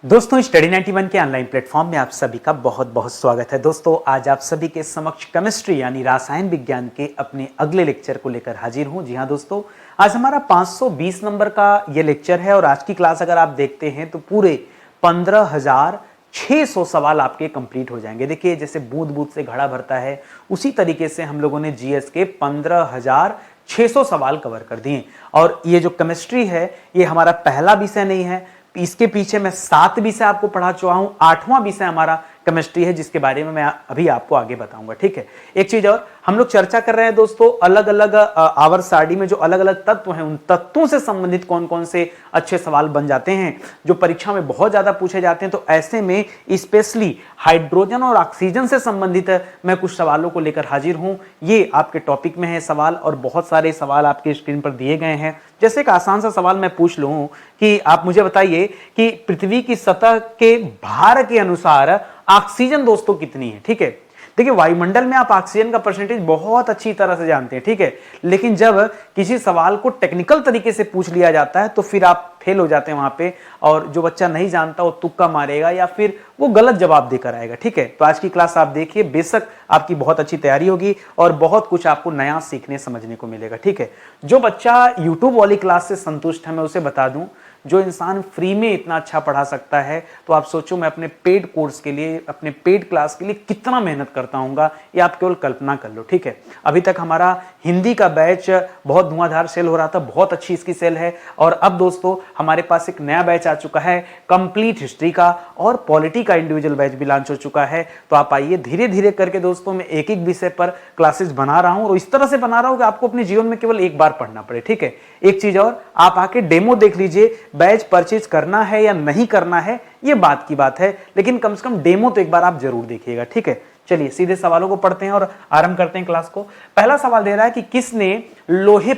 दोस्तों स्टडी 91 के online platform में आप सभी का बहुत बहुत स्वागत है। दोस्तों आज आप सभी के समक्ष केमिस्ट्री यानी रसायन विज्ञान के अपने अगले लेक्चर को लेकर हाजिर हूं। जी हां दोस्तों, आज हमारा 520 नंबर का ये लेक्चर है और आज की क्लास अगर आप देखते हैं तो पूरे 15,600 सवाल आपके कंप्लीट हो जाएंगे। देखिए जैसे बूंद बूंद से घड़ा भरता है उसी तरीके से हम लोगों ने जीएस के 15,600 सवाल कवर कर दिए। और ये जो केमिस्ट्री है ये हमारा पहला विषय नहीं है, इसके पीछे मैं 7 विषय आपको पढ़ा चुका हूं। 8वां विषय हमारा केमिस्ट्री है जिसके बारे में मैं अभी आपको आगे बताऊंगा। ठीक है, एक चीज और हम लोग चर्चा कर रहे हैं दोस्तों, अलग अलग आवर सारणी में जो अलग अलग तत्व हैं उन तत्वों से संबंधित कौन कौन से अच्छे सवाल बन जाते हैं जो परीक्षा में बहुत ज्यादा पूछे जाते हैं। तो ऐसे में स्पेशली हाइड्रोजन और ऑक्सीजन से संबंधित मैं कुछ सवालों को लेकर हाजिर हूं। ये आपके टॉपिक में है सवाल और बहुत सारे सवाल आपके स्क्रीन पर दिए गए हैं। जैसे एक आसान सा सवाल मैं पूछ लूं कि आप मुझे बताइए कि पृथ्वी की सतह के भार के अनुसार ऑक्सीजन दोस्तों कितनी है। ठीक है, देखिए वायुमंडल में आप ऑक्सीजन का परसेंटेज बहुत अच्छी तरह से जानते हैं। ठीक है, लेकिन जब किसी सवाल को टेक्निकल तरीके से पूछ लिया जाता है तो फिर आप फेल हो जाते हैं वहां पे, और जो बच्चा नहीं जानता वो तुक्का मारेगा या फिर वो गलत जवाब देकर आएगा। ठीक है, तो आज की क्लास आप देखिए, बेशक आपकी बहुत अच्छी तैयारी होगी और बहुत कुछ आपको नया सीखने समझने को मिलेगा। ठीक है, जो बच्चा यूट्यूब वाली क्लास से संतुष्ट है मैं उसे बता दूं, जो इंसान फ्री में इतना अच्छा पढ़ा सकता है तो आप सोचो मैं अपने पेड कोर्स के लिए, अपने पेड क्लास के लिए कितना मेहनत करता हूँगा, ये आप केवल कल्पना कर लो। ठीक है, अभी तक हमारा हिंदी का बैच बहुत धुआंधार सेल हो रहा था, बहुत अच्छी इसकी सेल है। और अब दोस्तों हमारे पास एक नया बैच आ चुका है कंप्लीट हिस्ट्री का, और पॉलिटी का इंडिविजुअल बैच भी लॉन्च हो चुका है। तो आप आइए, धीरे धीरे करके दोस्तों मैं एक एक विषय पर क्लासेस बना रहा हूँ और इस तरह से बना रहा हूँ कि आपको अपने जीवन में केवल एक बार पढ़ना पड़े। ठीक है, एक चीज और, आप आके डेमो देख लीजिए, बैच परचेज करना है या नहीं करना है ये बात की बात है, लेकिन कम से कम डेमो तो एक बार आप जरूर देखिएगा। ठीक है, चलिए सीधे सवालों को पढ़ते हैं और आरंभ करते हैं क्लास को। पहला सवाल दे रहा है कि किसने लोहे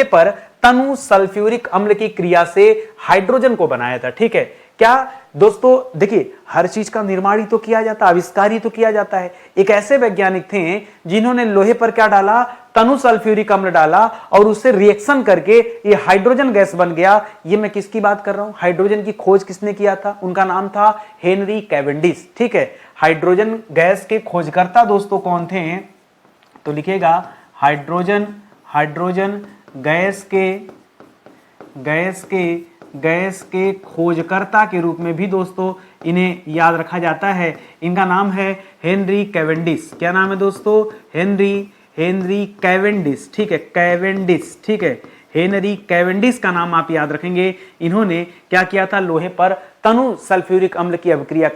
पर तनु सल्फ्यूरिक अम्ल की क्रिया से हाइड्रोजन को बनाया था। ठीक है, क्या दोस्तों देखिए हर चीज का निर्माण ही तो किया जाता, आविष्कार ही तो किया जाता है। एक ऐसे वैज्ञानिक थे जिन्होंने लोहे पर क्या डाला, तनु सल्फ्यूरिक अम्ल डाला और उससे रिएक्शन करके ये हाइड्रोजन गैस बन गया। ये मैं किसकी बात कर रहा हूं, हाइड्रोजन की खोज किसने किया था, उनका नाम था हेनरी कैवेंडिश। ठीक है, हाइड्रोजन गैस के खोजकर्ता दोस्तों कौन थे, तो लिखिएगा हाइड्रोजन गैस के खोजकर्ता के रूप में भी दोस्तों इन्हें याद रखा जाता है। इनका नाम है हेनरी कैवेंडिश। क्या नाम है दोस्तों, हेनरी कैवेंडिश। ठीक है, कैवेंडिश। ठीक है, हेनरी कैवेंडिश का नाम आप याद रखेंगे। इन्होंने क्या किया था, लोहे पर तनु सल्फ्यूरिक अम्ल की अभिक्रिया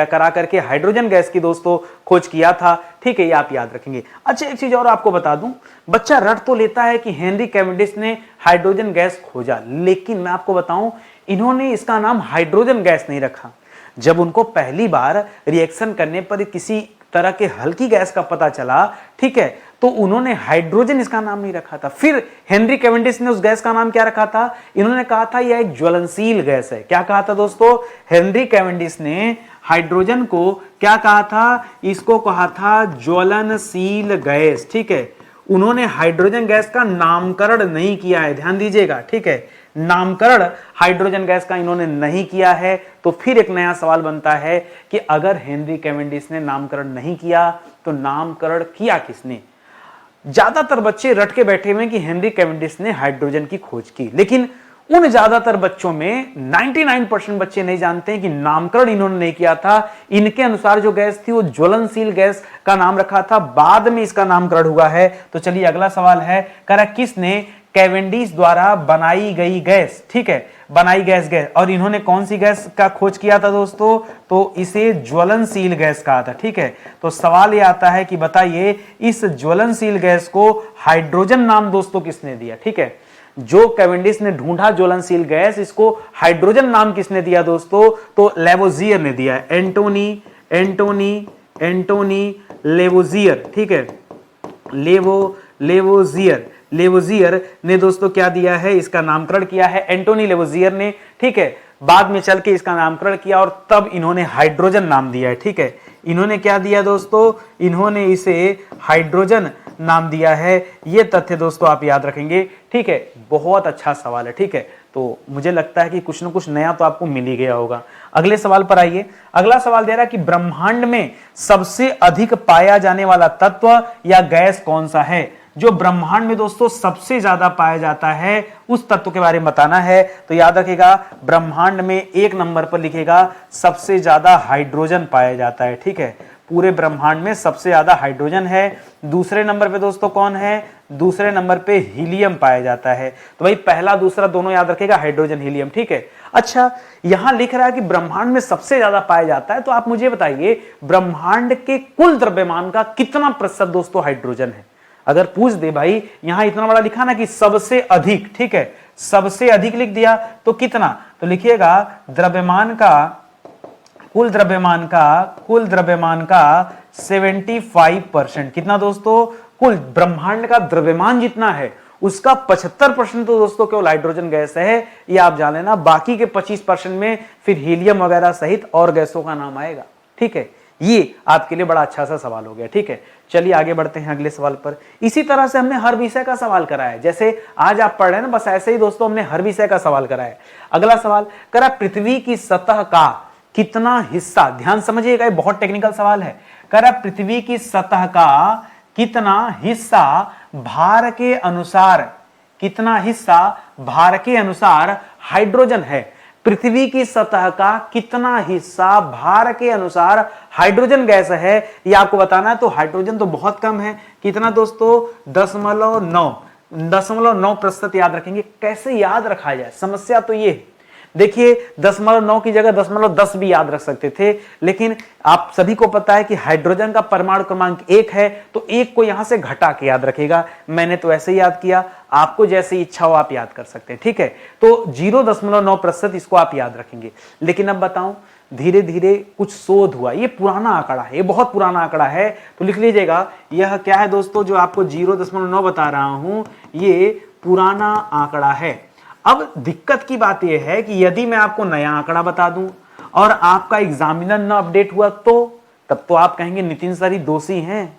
करा करके हाइड्रोजन गैस की दोस्तों खोज किया था। ठीक है, ये आप याद रखेंगे। अच्छा एक चीज और आपको बता दूं, बच्चा रट तो लेता है कि हेनरी कैवेंडिश ने हाइड्रोजन गैस खोजा, लेकिन मैं आपको बताऊं इन्होंने इसका नाम हाइड्रोजन गैस नहीं रखा। जब उनको पहली बार रिएक्शन करने पर किसी तरह के हल्की गैस का पता चला, ठीक है, तो उन्होंने हाइड्रोजन इसका नाम नहीं रखा था। फिर हेनरी कैवेंडिश ने उस गैस का नाम क्या रखा था, इन्होंने कहा था यह एक ज्वलनशील गैस है। क्या कहा था दोस्तों, हेनरी कैवेंडिश ने हाइड्रोजन को क्या कहा था, इसको कहा था ज्वलनशील गैस। ठीक है, उन्होंने हाइड्रोजन गैस का नामकरण नहीं किया है, ध्यान दीजिएगा। ठीक है, नामकरण हाइड्रोजन गैस का इन्होंने नहीं किया है। तो फिर एक नया सवाल बनता है कि अगर हेनरी कैवेंडिश ने नामकरण नहीं किया तो नामकरण किया किसने। ज्यादातर बच्चे रट के बैठे हुए कि हेनरी कैवेंडिश ने हाइड्रोजन की खोज की, लेकिन उन ज्यादातर बच्चों में 99% बच्चे नहीं जानते हैं कि नामकरण इन्होंने नहीं किया था। इनके अनुसार जो गैस थी वो ज्वलनशील गैस का नाम रखा था, बाद में इसका नामकरण हुआ है। तो चलिए अगला सवाल है, करा किसने कैवेंडिश द्वारा बनाई गई गैस। ठीक है, बनाई गैस और इन्होंने कौन सी गैस का खोज किया था दोस्तों, तो इसे ज्वलनशील गैस कहा था। ठीक है, तो सवाल ये आता है कि बताइए इस ज्वलनशील गैस को हाइड्रोजन नाम दोस्तों किसने दिया। ठीक है, जो कैवेंडिश ने ढूंढा ज्वलनशील गैस, इसको हाइड्रोजन नाम किसने दिया दोस्तों, तो लेवोजियर ने दिया, एंटोनी लेवोजियर। ठीक है, लेवोजियर ने दोस्तों क्या दिया है, इसका नामकरण किया है एंटोनी लेवोजियर ने। ठीक है, बाद में चल के इसका नामकरण किया और तब इन्होंने हाइड्रोजन नाम दिया है। ठीक है, इन्होंने क्या दिया दोस्तों, इन्होंने इसे हाइड्रोजन नाम दिया है। ये तथ्य दोस्तों आप याद रखेंगे। ठीक है, बहुत अच्छा सवाल है। ठीक है, तो मुझे लगता है कि कुछ ना कुछ नया तो आपको मिल ही गया होगा। अगले सवाल पर आइए। अगला सवाल दे रहा है कि ब्रह्मांड में सबसे अधिक पाया जाने वाला तत्व या गैस कौन सा है। जो ब्रह्मांड में दोस्तों सबसे ज्यादा पाया जाता है उस तत्व के बारे में बताना है। तो याद रखिएगा, ब्रह्मांड में 1 नंबर पर लिखेगा सबसे ज्यादा हाइड्रोजन पाया जाता है। ठीक है, पूरे ब्रह्मांड में सबसे ज्यादा हाइड्रोजन है। दूसरे नंबर पे दोस्तों कौन है? दूसरे नंबर पे हीलियम पाया जाता है। तो भाई पहला दूसरा दोनों याद रखेगा, हाइड्रोजन हीलियम। ठीक है, अच्छा यहां लिख रहा है कि ब्रह्मांड में सबसे ज्यादा पाया जाता है, तो आप मुझे बताइए ब्रह्मांड के कुल द्रव्यमान का कितना प्रतिशत दोस्तों हाइड्रोजन है। अगर पूछ दे भाई, यहां इतना बड़ा लिखा ना कि सबसे अधिक, ठीक है, सबसे अधिक लिख दिया तो कितना, तो लिखिएगा द्रव्यमान का, कुल द्रव्यमान का 75%। कितना दोस्तों? कुल ब्रह्मांड का द्रव्यमान जितना है उसका 75% तो दोस्तों केवल हाइड्रोजन गैस है, ये आप जान लेना। बाकी के 25% में फिर हीलियम वगैरह सहित और गैसों का नाम आएगा। ठीक है, ये आपके लिए बड़ा अच्छा सा सवाल हो गया। ठीक है, चलिए आगे बढ़ते हैं अगले सवाल पर। इसी तरह से हमने हर विषय का सवाल करा है, जैसे आज आप पढ़ रहे हैं ना, बस ऐसे ही दोस्तों हमने हर विषय का सवाल करा है। अगला सवाल करा, पृथ्वी की सतह का कितना हिस्सा, ध्यान समझिएगा ये बहुत टेक्निकल सवाल है। करा पृथ्वी की सतह का कितना हिस्सा भार के अनुसार, कितना हिस्सा भार के अनुसार हाइड्रोजन है। पृथ्वी की सतह का कितना हिस्सा भार के अनुसार हाइड्रोजन गैस है, ये आपको बताना है। तो हाइड्रोजन तो बहुत कम है, कितना दोस्तों? 0.9% याद रखेंगे। कैसे याद रखा जाए, समस्या तो ये देखिए, 0.9 की जगह 0.10 भी याद रख सकते थे, लेकिन आप सभी को पता है कि हाइड्रोजन का परमाणु क्रमांक 1 है, तो 1 को यहां से घटा के याद रखेगा। मैंने तो ऐसे ही याद किया, आपको जैसे इच्छा हो आप याद कर सकते हैं। ठीक है, तो 0.9% इसको आप याद रखेंगे। लेकिन अब बताऊं, धीरे धीरे कुछ शोध हुआ, ये पुराना आंकड़ा है, ये बहुत पुराना आंकड़ा है, तो लिख लीजिएगा यह क्या है दोस्तों, जो आपको 0.9 बता रहा हूं, ये पुराना आंकड़ा है। अब दिक्कत की बात यह है कि यदि मैं आपको नया आंकड़ा बता दूं और आपका एग्जामिनर ना अपडेट हुआ, तो तब तो आप कहेंगे नितिन सर ही दोषी हैं,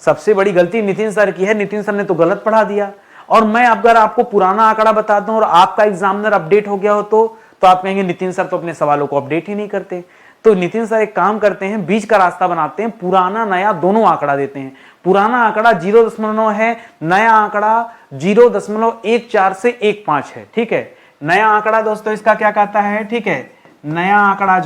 सबसे बड़ी गलती नितिन सर की है, नितिन सर ने तो गलत पढ़ा दिया। और मैं अगर आपको पुराना आंकड़ा बता दूं और आपका एग्जामिनर अपडेट हो गया हो, तो आप कहेंगे नितिन सर तो अपने सवालों को अपडेट ही नहीं करते। तो नितिन सर एक काम करते हैं, बीच का रास्ता बनाते हैं, पुराना नया दोनों आंकड़ा देते हैं। पुराना आंकड़ा 0.9 है, नया आंकड़ा 0.14 से 1.5 है। ठीक है, नया आंकड़ा दोस्तों इसका क्या कहता है? ठीक है, नया आंकड़ा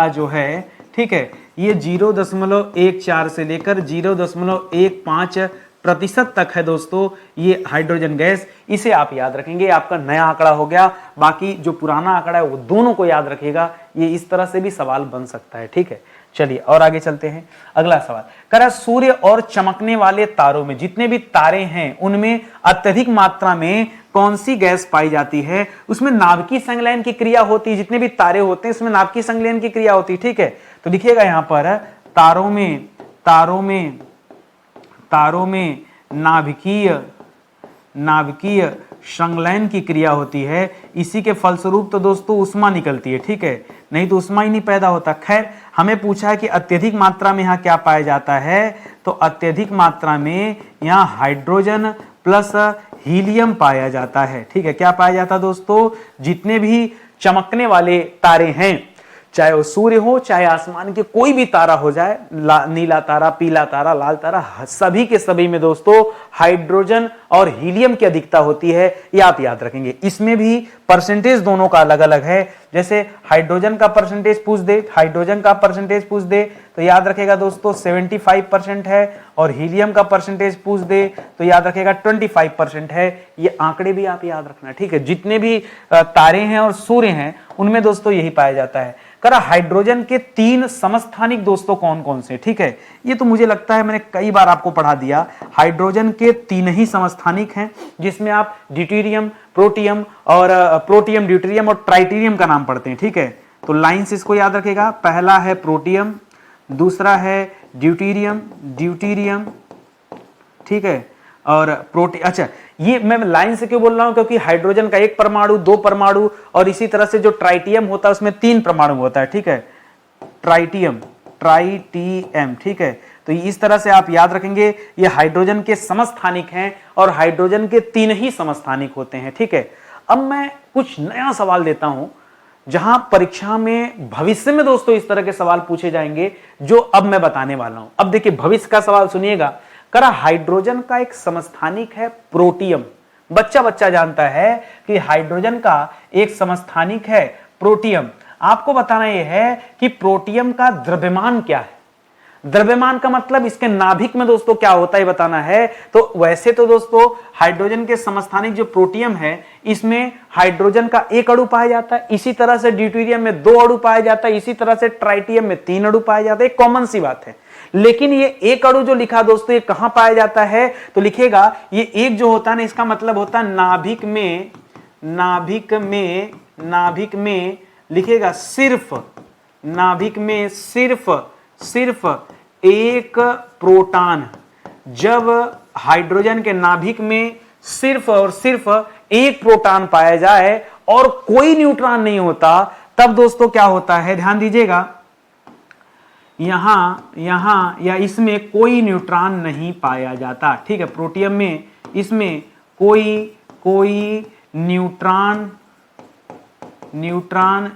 जो है, ठीक है, ये 0.14 से लेकर 0.15% तक है दोस्तों ये हाइड्रोजन गैस। इसे आप याद रखेंगे, आपका नया आंकड़ा हो गया। बाकी जो पुराना आंकड़ा है वो दोनों को याद रखिएगा, ये इस तरह से भी सवाल बन सकता है। ठीक है, चलिए और आगे चलते हैं। अगला सवाल करा, सूर्य और चमकने वाले तारों में जितने भी तारे हैं उनमें अत्यधिक मात्रा में कौन सी गैस पाई जाती है? उसमें नाभिकीय संलयन की क्रिया होती है, जितने भी तारे होते हैं उसमें नाभिकीय संलयन की क्रिया होती है। ठीक है, तो लिखिएगा यहां पर तारों में नाभिकीय संलयन की क्रिया होती है। इसी के फलस्वरूप तो दोस्तों उष्मा निकलती है। ठीक है, नहीं तो उष्मा ही नहीं पैदा होता। खैर, हमें पूछा है कि अत्यधिक मात्रा में यहाँ क्या पाया जाता है, तो अत्यधिक मात्रा में यहाँ हाइड्रोजन प्लस हीलियम पाया जाता है। ठीक है, क्या पाया जाता है दोस्तों? जितने भी चमकने वाले तारे हैं, चाहे वो सूर्य हो, चाहे आसमान के कोई भी तारा हो जाए, नीला तारा, पीला तारा, लाल तारा, सभी के सभी में दोस्तों हाइड्रोजन और हीलियम की अधिकता होती है, ये आप याद रखेंगे। इसमें भी परसेंटेज दोनों का अलग अलग है। जैसे हाइड्रोजन का परसेंटेज पूछ दे तो याद रखेगा दोस्तों 75% है, और हीलियम का परसेंटेज पूछ दे तो याद रखेगा 25% है। ये आंकड़े भी आप याद रखना। ठीक है, जितने भी तारे हैं और सूर्य हैं उनमें दोस्तों यही पाया जाता है। करा, हाइड्रोजन के 3 समस्थानिक दोस्तों कौन कौन से? ठीक है, ये तो मुझे लगता है मैंने कई बार आपको पढ़ा दिया। हाइड्रोजन के 3 ही समस्थानिक हैं, जिसमें आप ड्यूटेरियम, प्रोटियम ड्यूटेरियम और ट्राइटेरियम का नाम पढ़ते हैं। ठीक है, तो लाइन से इसको याद रखेगा। पहला है प्रोटियम, दूसरा है ड्यूटेरियम, ठीक है, और अच्छा ये मैं लाइन से क्यों बोल रहा हूं, क्योंकि हाइड्रोजन का 1 परमाणु, 2 परमाणु, और इसी तरह से जो ट्राइटियम होता है उसमें 3 परमाणु होता है। ठीक है, ट्राइटियम, ठीक है, तो इस तरह से आप याद रखेंगे, ये हाइड्रोजन के समस्थानिक हैं और हाइड्रोजन के 3 ही समस्थानिक होते हैं। ठीक है, अब मैं कुछ नया सवाल देता हूं जहां परीक्षा में भविष्य में दोस्तों इस तरह के सवाल पूछे जाएंगे जो अब मैं बताने वाला हूं। अब देखिए भविष्य का सवाल सुनिएगा, करा हाइड्रोजन का एक समस्थानिक है प्रोटियम। बच्चा बच्चा जानता है कि हाइड्रोजन का एक समस्थानिक है प्रोटियम। आपको बताना यह है कि प्रोटियम का द्रव्यमान क्या है। द्रव्यमान का मतलब इसके नाभिक में दोस्तों क्या होता है बताना है। तो वैसे तो दोस्तों हाइड्रोजन के समस्थानिक जो प्रोटियम है इसमें हाइड्रोजन का 1 अणु पाया जाता है, इसी तरह से ड्यूटेरियम में 2 अणु पाया जाता है, इसी तरह से ट्राइटियम में 3 अणु पाया जाता है। कॉमन सी बात है, लेकिन ये 1 अणु जो लिखा दोस्तों ये कहां पाया जाता है, तो लिखेगा ये एक जो होता है ना इसका मतलब होता है नाभिक में लिखेगा सिर्फ नाभिक में सिर्फ एक प्रोटॉन। जब हाइड्रोजन के नाभिक में सिर्फ और सिर्फ एक प्रोटॉन पाया जाए और कोई न्यूट्रॉन नहीं होता, तब दोस्तों क्या होता है, ध्यान दीजिएगा, यहां या इसमें कोई न्यूट्रॉन नहीं पाया जाता। ठीक है, प्रोटियम में इसमें कोई न्यूट्रॉन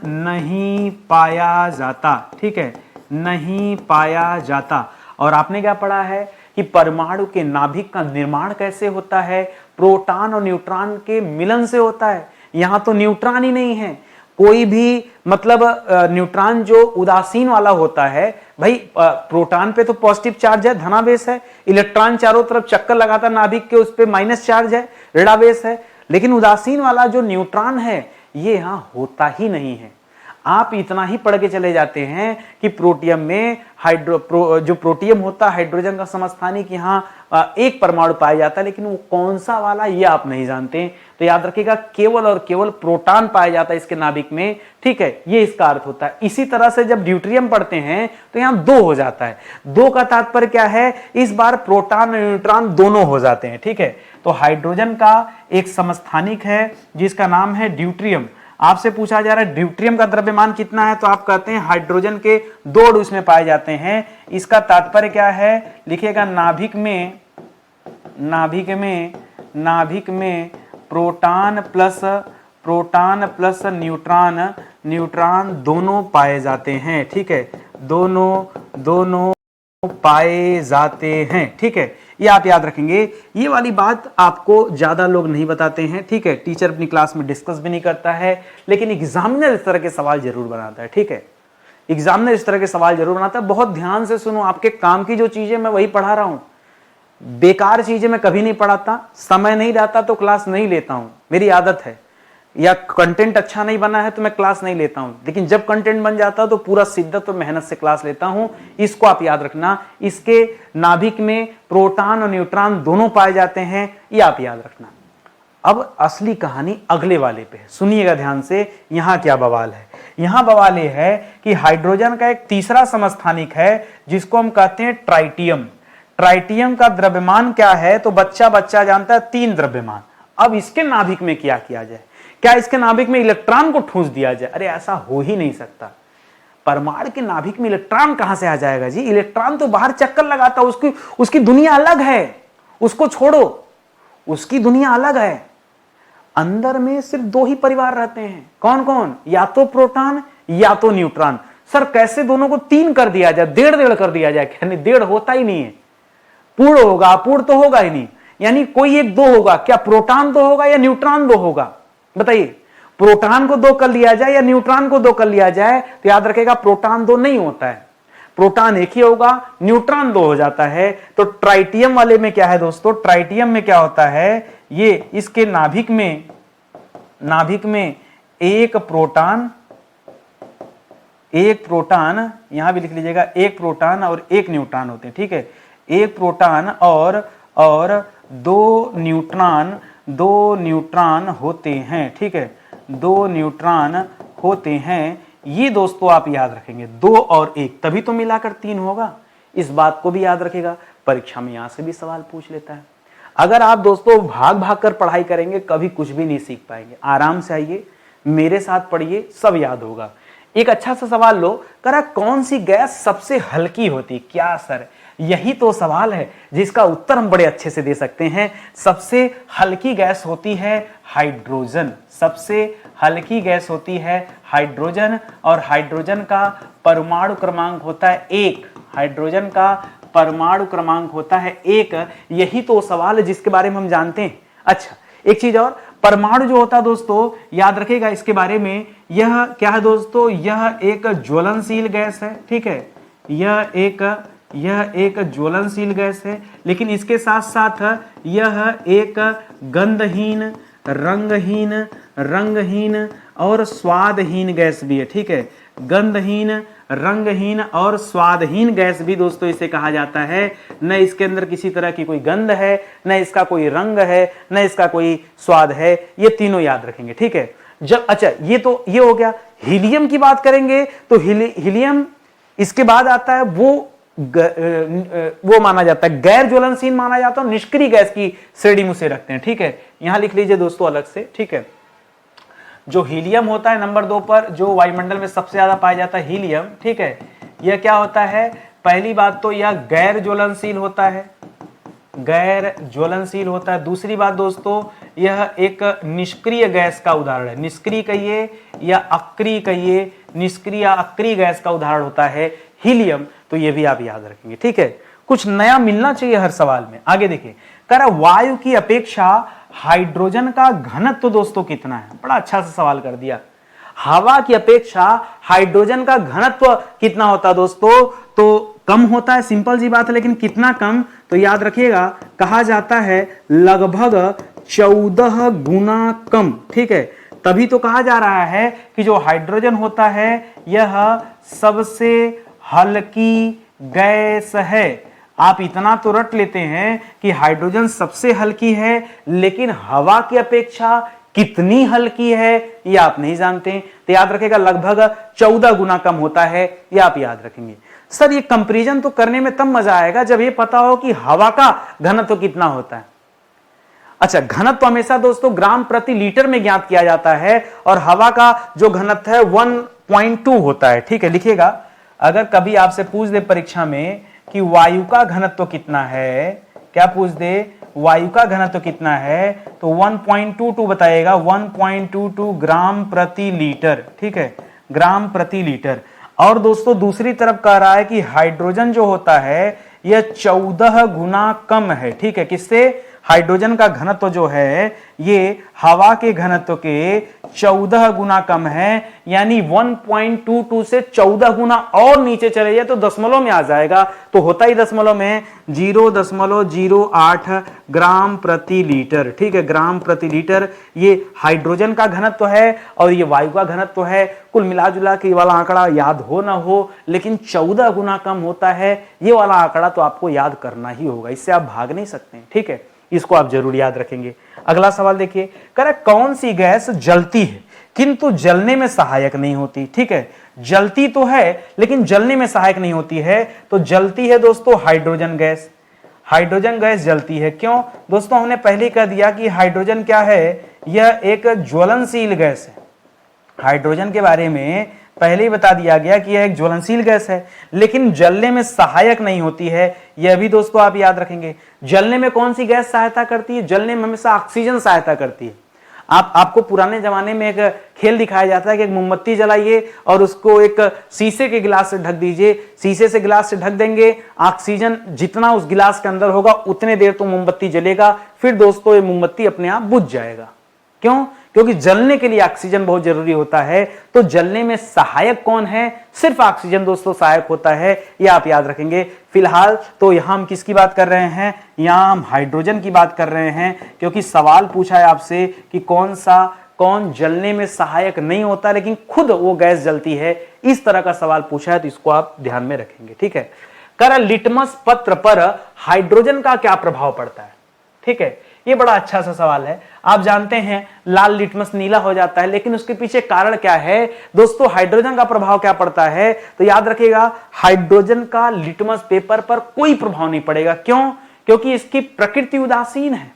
नहीं पाया जाता। ठीक है, नहीं पाया जाता। और आपने क्या पढ़ा है कि परमाणु के नाभिक का निर्माण कैसे होता है, प्रोटॉन और न्यूट्रॉन के मिलन से होता है। यहां तो न्यूट्रॉन ही नहीं है, कोई भी मतलब न्यूट्रॉन जो उदासीन वाला होता है, भाई प्रोटॉन पे तो पॉजिटिव चार्ज है, धनावेश है, इलेक्ट्रॉन चारों तरफ चक्कर लगाता नाभिक के, उस पे माइनस चार्ज है, ऋणावेश है, लेकिन उदासीन वाला जो न्यूट्रॉन है ये यहां होता ही नहीं है। आप इतना ही पढ़ के चले जाते हैं कि प्रोटियम में जो प्रोटियम होता है हाइड्रोजन का समस्थानिक यहां एक परमाणु पाया जाता है, लेकिन वो कौन सा वाला ये आप नहीं जानते। तो याद रखिएगा केवल और केवल प्रोटॉन पाया जाता है इसके नाभिक में। ठीक है, ये इसका अर्थ होता है। इसी तरह से जब ड्यूटेरियम पढ़ते हैं तो यहां 2 हो जाता है। 2 का तात्पर्य क्या है, इस बार प्रोटॉन और न्यूट्रॉन दोनों हो जाते हैं। ठीक है, तो हाइड्रोजन का एक समस्थानिक है जिसका नाम है ड्यूटेरियम। आपसे पूछा जा रहा है ड्यूटेरियम का द्रव्यमान कितना है, तो आप कहते हैं हाइड्रोजन के 2 अणु इसमें पाए जाते हैं। इसका तात्पर्य क्या है, लिखिएगा नाभिक में प्रोटॉन प्लस न्यूट्रॉन दोनों पाए जाते हैं। ठीक है, दोनों पाए जाते हैं। ठीक है, ये आप याद रखेंगे। ये वाली बात आपको ज्यादा लोग नहीं बताते हैं। ठीक है, टीचर अपनी क्लास में डिस्कस भी नहीं करता है, लेकिन एग्जामिनर इस तरह के सवाल जरूर बनाता है। ठीक है, एग्जामिनर इस तरह के सवाल जरूर बनाता है। बहुत ध्यान से सुनो, आपके काम की जो चीजें मैं वही पढ़ा रहा हूं, बेकार चीजें मैं कभी नहीं पढ़ाता। समय नहीं रहता तो क्लास नहीं लेता हूं, मेरी आदत है। या कंटेंट अच्छा नहीं बना है तो मैं क्लास नहीं लेता हूं, लेकिन जब कंटेंट बन जाता है तो पूरा शिद्दत और मेहनत से क्लास लेता हूं। इसको आप याद रखना, इसके नाभिक में प्रोटॉन और न्यूट्रॉन दोनों पाए जाते हैं, ये आप याद रखना। अब असली कहानी अगले वाले पे है, सुनिएगा ध्यान से। यहां क्या बवाल है, यहां बवाल ये है कि हाइड्रोजन का एक तीसरा समस्थानिक है जिसको हम कहते हैं ट्राइटियम। ट्राइटियम का द्रव्यमान क्या है, तो बच्चा बच्चा जानता है 3 द्रव्यमान। अब इसके नाभिक में क्या किया जाए, क्या इसके नाभिक में इलेक्ट्रॉन को ठूंस दिया जाए? अरे ऐसा हो ही नहीं सकता। परमाणु के नाभिक में इलेक्ट्रॉन कहां से आ जाएगा जी? इलेक्ट्रॉन तो बाहर चक्कर लगाता, उसकी दुनिया अलग है, उसको छोड़ो, उसकी दुनिया अलग है। अंदर में सिर्फ 2 ही परिवार रहते हैं, कौन कौन? या तो प्रोटॉन या तो न्यूट्रॉन। सर कैसे दोनों को 3 कर दिया जाए, 1.5 कर दिया जाए? कहने 1.5 होता ही नहीं है, पूर्ण होगा, अपूर्ण तो होगा ही नहीं। यानी कोई एक 2 होगा, क्या प्रोटॉन 2 होगा या न्यूट्रॉन 2 होगा? बताइए, प्रोटॉन को 2 कर लिया जाए या न्यूट्रॉन को 2 कर लिया जाए, तो याद रखेगा प्रोटॉन 2 नहीं होता है, प्रोटॉन एक ही होगा, न्यूट्रॉन 2 हो जाता है। तो ट्राइटियम वाले में क्या है दोस्तों, ट्राइटियम में क्या होता है, ये इसके नाभिक में एक प्रोटॉन, यहां भी लिख लीजिएगा, एक प्रोटॉन और एक न्यूट्रॉन होते हैं। ठीक है, एक प्रोटॉन और 2 न्यूट्रॉन होते हैं। ठीक है, 2 न्यूट्रॉन होते हैं। ये दोस्तों आप याद रखेंगे, 2 और 1 तभी तो मिलाकर 3 होगा। इस बात को भी याद रखेगा, परीक्षा में यहां से भी सवाल पूछ लेता है। अगर आप दोस्तों भाग भाग कर पढ़ाई करेंगे कभी कुछ भी नहीं सीख पाएंगे। आराम से आइए, मेरे साथ पढ़िए, सब याद होगा। एक अच्छा सा सवाल लो, करा कौन सी गैस सबसे हल्की होती? क्या सर, यही तो सवाल है जिसका उत्तर हम बड़े अच्छे से दे सकते हैं। सबसे हल्की गैस होती है हाइड्रोजन, सबसे हल्की गैस होती है हाइड्रोजन, और हाइड्रोजन का परमाणु क्रमांक होता है 1, हाइड्रोजन का परमाणु क्रमांक होता है 1। यही तो सवाल है जिसके बारे में हम जानते हैं। अच्छा, एक चीज और, परमाणु जो होता है दोस्तों, याद रखिएगा इसके बारे में, यह क्या है दोस्तों, यह एक ज्वलनशील गैस है, ठीक है, यह एक ज्वलनशील गैस है, लेकिन इसके साथ साथ यह एक गंधहीन, रंगहीन और स्वादहीन गैस भी है, ठीक है, गंधहीन, रंगहीन और स्वादहीन गैस भी दोस्तों इसे कहा जाता है। न इसके अंदर किसी तरह की कोई गंध है, न इसका कोई रंग है, न इसका कोई स्वाद है, ये तीनों याद रखेंगे, ठीक है। जब अच्छा ये हो गया। हीलियम की बात करेंगे तो हीलियम इसके बाद आता है, वो माना जाता है गैर ज्वलनशील माना जाता है, निष्क्रिय गैस की श्रेणी में उसे रखते हैं, ठीक है। यहां लिख लीजिए दोस्तों अलग से, ठीक है। जो हीलियम होता है नंबर 2 पर, जो वायुमंडल में सबसे ज्यादा पाया जाता है हीलियम, ठीक है, यह क्या होता है, पहली बात तो यह गैर ज्वलनशील होता है, गैर ज्वलनशील होता है। दूसरी बात दोस्तों, यह एक निष्क्रिय गैस का उदाहरण है, निष्क्रिय कहिए या अक्रिय कहिए, निष्क्रिय या अक्रिय गैस का उदाहरण होता है हीलियम, तो ये भी आप याद रखेंगे, ठीक है। कुछ नया मिलना चाहिए हर सवाल में। आगे देखिए, कह रहा वायु की अपेक्षा हाइड्रोजन का घनत्व तो दोस्तों कितना है, बड़ा अच्छा सा सवाल कर दिया। हवा की अपेक्षा हाइड्रोजन का घनत्व कितना होता है दोस्तों, तो कम होता है, सिंपल सी बात है, लेकिन कितना कम, तो याद रखिएगा, कहा जाता है लगभग 14 गुना कम, ठीक है। तभी तो कहा जा रहा है कि जो हाइड्रोजन होता है यह सबसे हल्की गैस है। आप इतना तो रट लेते हैं कि हाइड्रोजन सबसे हल्की है, लेकिन हवा की अपेक्षा कितनी हल्की है ये आप नहीं जानते, तो याद रखेगा लगभग 14 गुना कम होता है, ये आप याद रखेंगे। सर ये कंपैरिजन तो करने में तब मजा आएगा जब ये पता हो कि हवा का घनत्व तो कितना होता है। अच्छा, घनत्व तो हमेशा दोस्तों ग्राम प्रति लीटर में ज्ञात किया जाता है, और हवा का जो घनत्व है 1.2 होता है, ठीक है। लिखिएगा, अगर कभी आपसे पूछ दे परीक्षा में कि वायु का घनत्व कितना है, क्या पूछ दे वायु का घनत्व कितना है, तो 1.22 बताएगा, 1.22 ग्राम प्रति लीटर, ठीक है, ग्राम प्रति लीटर। और दोस्तों दूसरी तरफ कह रहा है कि हाइड्रोजन जो होता है यह 14 गुना कम है, ठीक है, किससे, हाइड्रोजन का घनत्व जो है ये हवा के घनत्व के 14 गुना कम है, यानी 1.22 से 14 गुना और नीचे चले जाए तो दशमलव में आ जाएगा, तो होता ही दशमलव में 0.08 ग्राम प्रति लीटर, ठीक है, ग्राम प्रति लीटर। ये हाइड्रोजन का घनत्व है और ये वायु का घनत्व है। कुल मिला जुला के ये वाला आंकड़ा याद हो ना हो, लेकिन 14 गुना कम होता है, ये वाला आंकड़ा तो आपको याद करना ही होगा, इससे आप भाग नहीं सकते, ठीक है, इसको आप जरूर याद रखेंगे। अगला सवाल देखिए, कह रहा कौन सी गैस जलती है किंतु जलने में सहायक नहीं होती, ठीक है, जलती तो है लेकिन जलने में सहायक नहीं होती है, तो जलती है दोस्तों हाइड्रोजन गैस। हाइड्रोजन गैस जलती है, क्यों दोस्तों, हमने पहले कह दिया कि हाइड्रोजन क्या है, यह एक ज्वलनशील गैस है। हाइड्रोजन के बारे में पहले ही बता दिया गया कि यह एक ज्वलनशील गैस है, लेकिन जलने में सहायक नहीं होती है, यह भी दोस्तों आप याद रखेंगे। जलने में कौन सी गैस सहायता करती है, जलने में हमेशा ऑक्सीजन सहायता करती है। आपको पुराने जमाने में एक खेल दिखाया जाता है कि एक मोमबत्ती जलाइए और उसको एक शीशे के गिलास से ढक दीजिए, शीशे से गिलास से ढक देंगे, ऑक्सीजन जितना उस गिलास के अंदर होगा उतने देर तो मोमबत्ती जलेगा, फिर दोस्तों ये मोमबत्ती अपने आप बुझ जाएगा। क्यों, क्योंकि जलने के लिए ऑक्सीजन बहुत जरूरी होता है। तो जलने में सहायक कौन है, सिर्फ ऑक्सीजन दोस्तों सहायक होता है, यह आप याद रखेंगे। फिलहाल तो यहां हम किसकी बात कर रहे हैं, यहां हम हाइड्रोजन की बात कर रहे हैं, क्योंकि सवाल पूछा है आपसे कि कौन जलने में सहायक नहीं होता लेकिन खुद वो गैस जलती है, इस तरह का सवाल पूछा है, तो इसको आप ध्यान में रखेंगे, ठीक है। कर लिटमस पत्र पर हाइड्रोजन का क्या प्रभाव पड़ता है, ठीक है, ये बड़ा अच्छा सा सवाल है। आप जानते हैं लाल लिटमस नीला हो जाता है, लेकिन उसके पीछे कारण क्या है दोस्तों, हाइड्रोजन का प्रभाव क्या पड़ता है, तो याद रखिएगा हाइड्रोजन का लिटमस पेपर पर कोई प्रभाव नहीं पड़ेगा। क्यों, क्योंकि इसकी प्रकृति उदासीन है।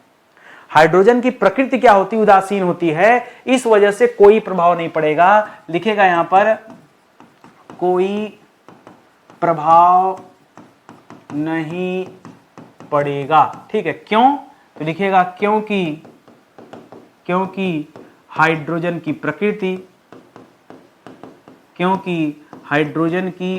हाइड्रोजन की प्रकृति क्या होती, उदासीन होती है, इस वजह से कोई प्रभाव नहीं पड़ेगा। लिखेगा यहां पर कोई प्रभाव नहीं पड़ेगा। ठीक है, क्यों? तो लिखिएगा क्योंकि हाइड्रोजन की प्रकृति, क्योंकि हाइड्रोजन की